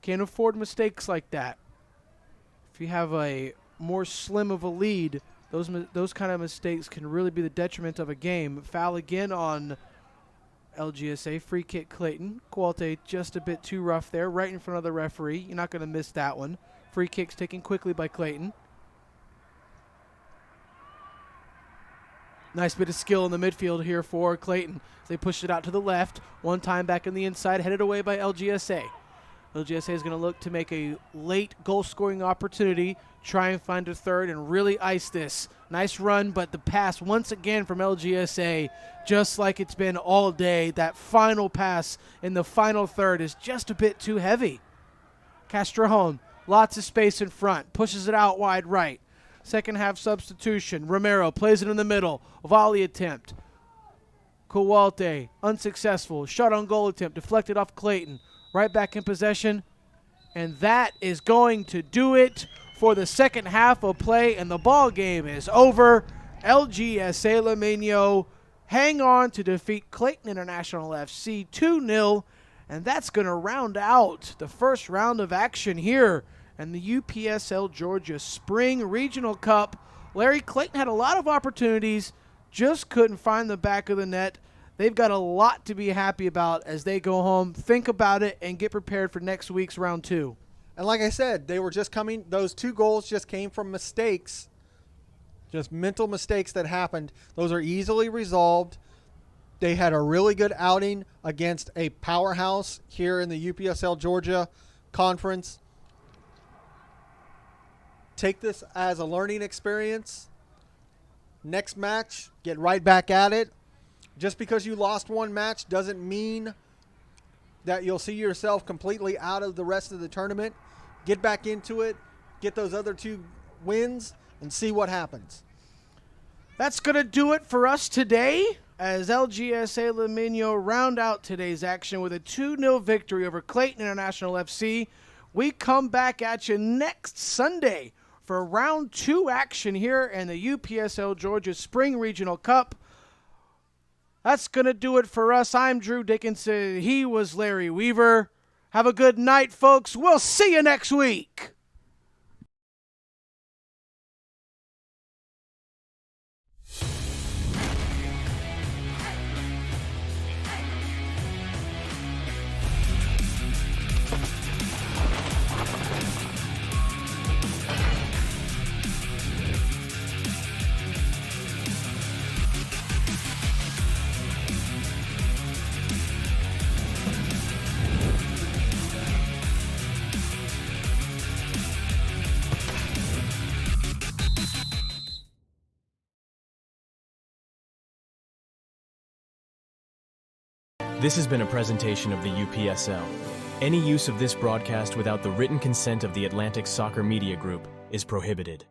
Can't afford mistakes like that. If you have a more slim of a lead, those kind of mistakes can really be the detriment of a game. Foul again on LGSA. Free kick Clayton. Qualte just a bit too rough there, right in front of the referee. You're not going to miss that one. Free kicks taken quickly by Clayton. Nice bit of skill in the midfield here for Clayton. They pushed it out to the left. One time back in the inside, headed away by LGSA. LGSA is going to look to make a late goal-scoring opportunity, try and find a third, and really ice this. Nice run, but the pass once again from LGSA, just like it's been all day. That final pass in the final third is just a bit too heavy. Castrejón, lots of space in front, pushes it out wide right. Second half substitution. Romero plays it in the middle. Volley attempt. Qualte, unsuccessful. Shot on goal attempt, deflected off Clayton. Right back in possession. And that is going to do it for the second half of play, and the ball game is over. LGSA Limeño hang on to defeat Clayton International FC 2-0, and that's going to round out the first round of action here in the UPSL Georgia Spring Regional Cup. Larry, Clayton had a lot of opportunities, just couldn't find the back of the net. They've got a lot to be happy about as they go home, think about it, and get prepared for next week's round 2. And like I said, they were just coming, those 2 goals just came from mistakes, just mental mistakes that happened. Those are easily resolved. They had a really good outing against a powerhouse here in the UPSL Georgia Conference. Take this as a learning experience. Next match, get right back at it. Just because you lost one match doesn't mean that you'll see yourself completely out of the rest of the tournament. Get back into it, get those other 2 wins, and see what happens. That's going to do it for us today as LGSA Limeño round out today's action with a 2-0 victory over Clayton International FC. We come back at you next Sunday for round 2 action here in the UPSL Georgia Spring Regional Cup. That's going to do it for us. I'm Drew Dickinson. He was Larry Weaver. Have a good night, folks. We'll see you next week. This has been a presentation of the UPSL. Any use of this broadcast without the written consent of the Atlantic Soccer Media Group is prohibited.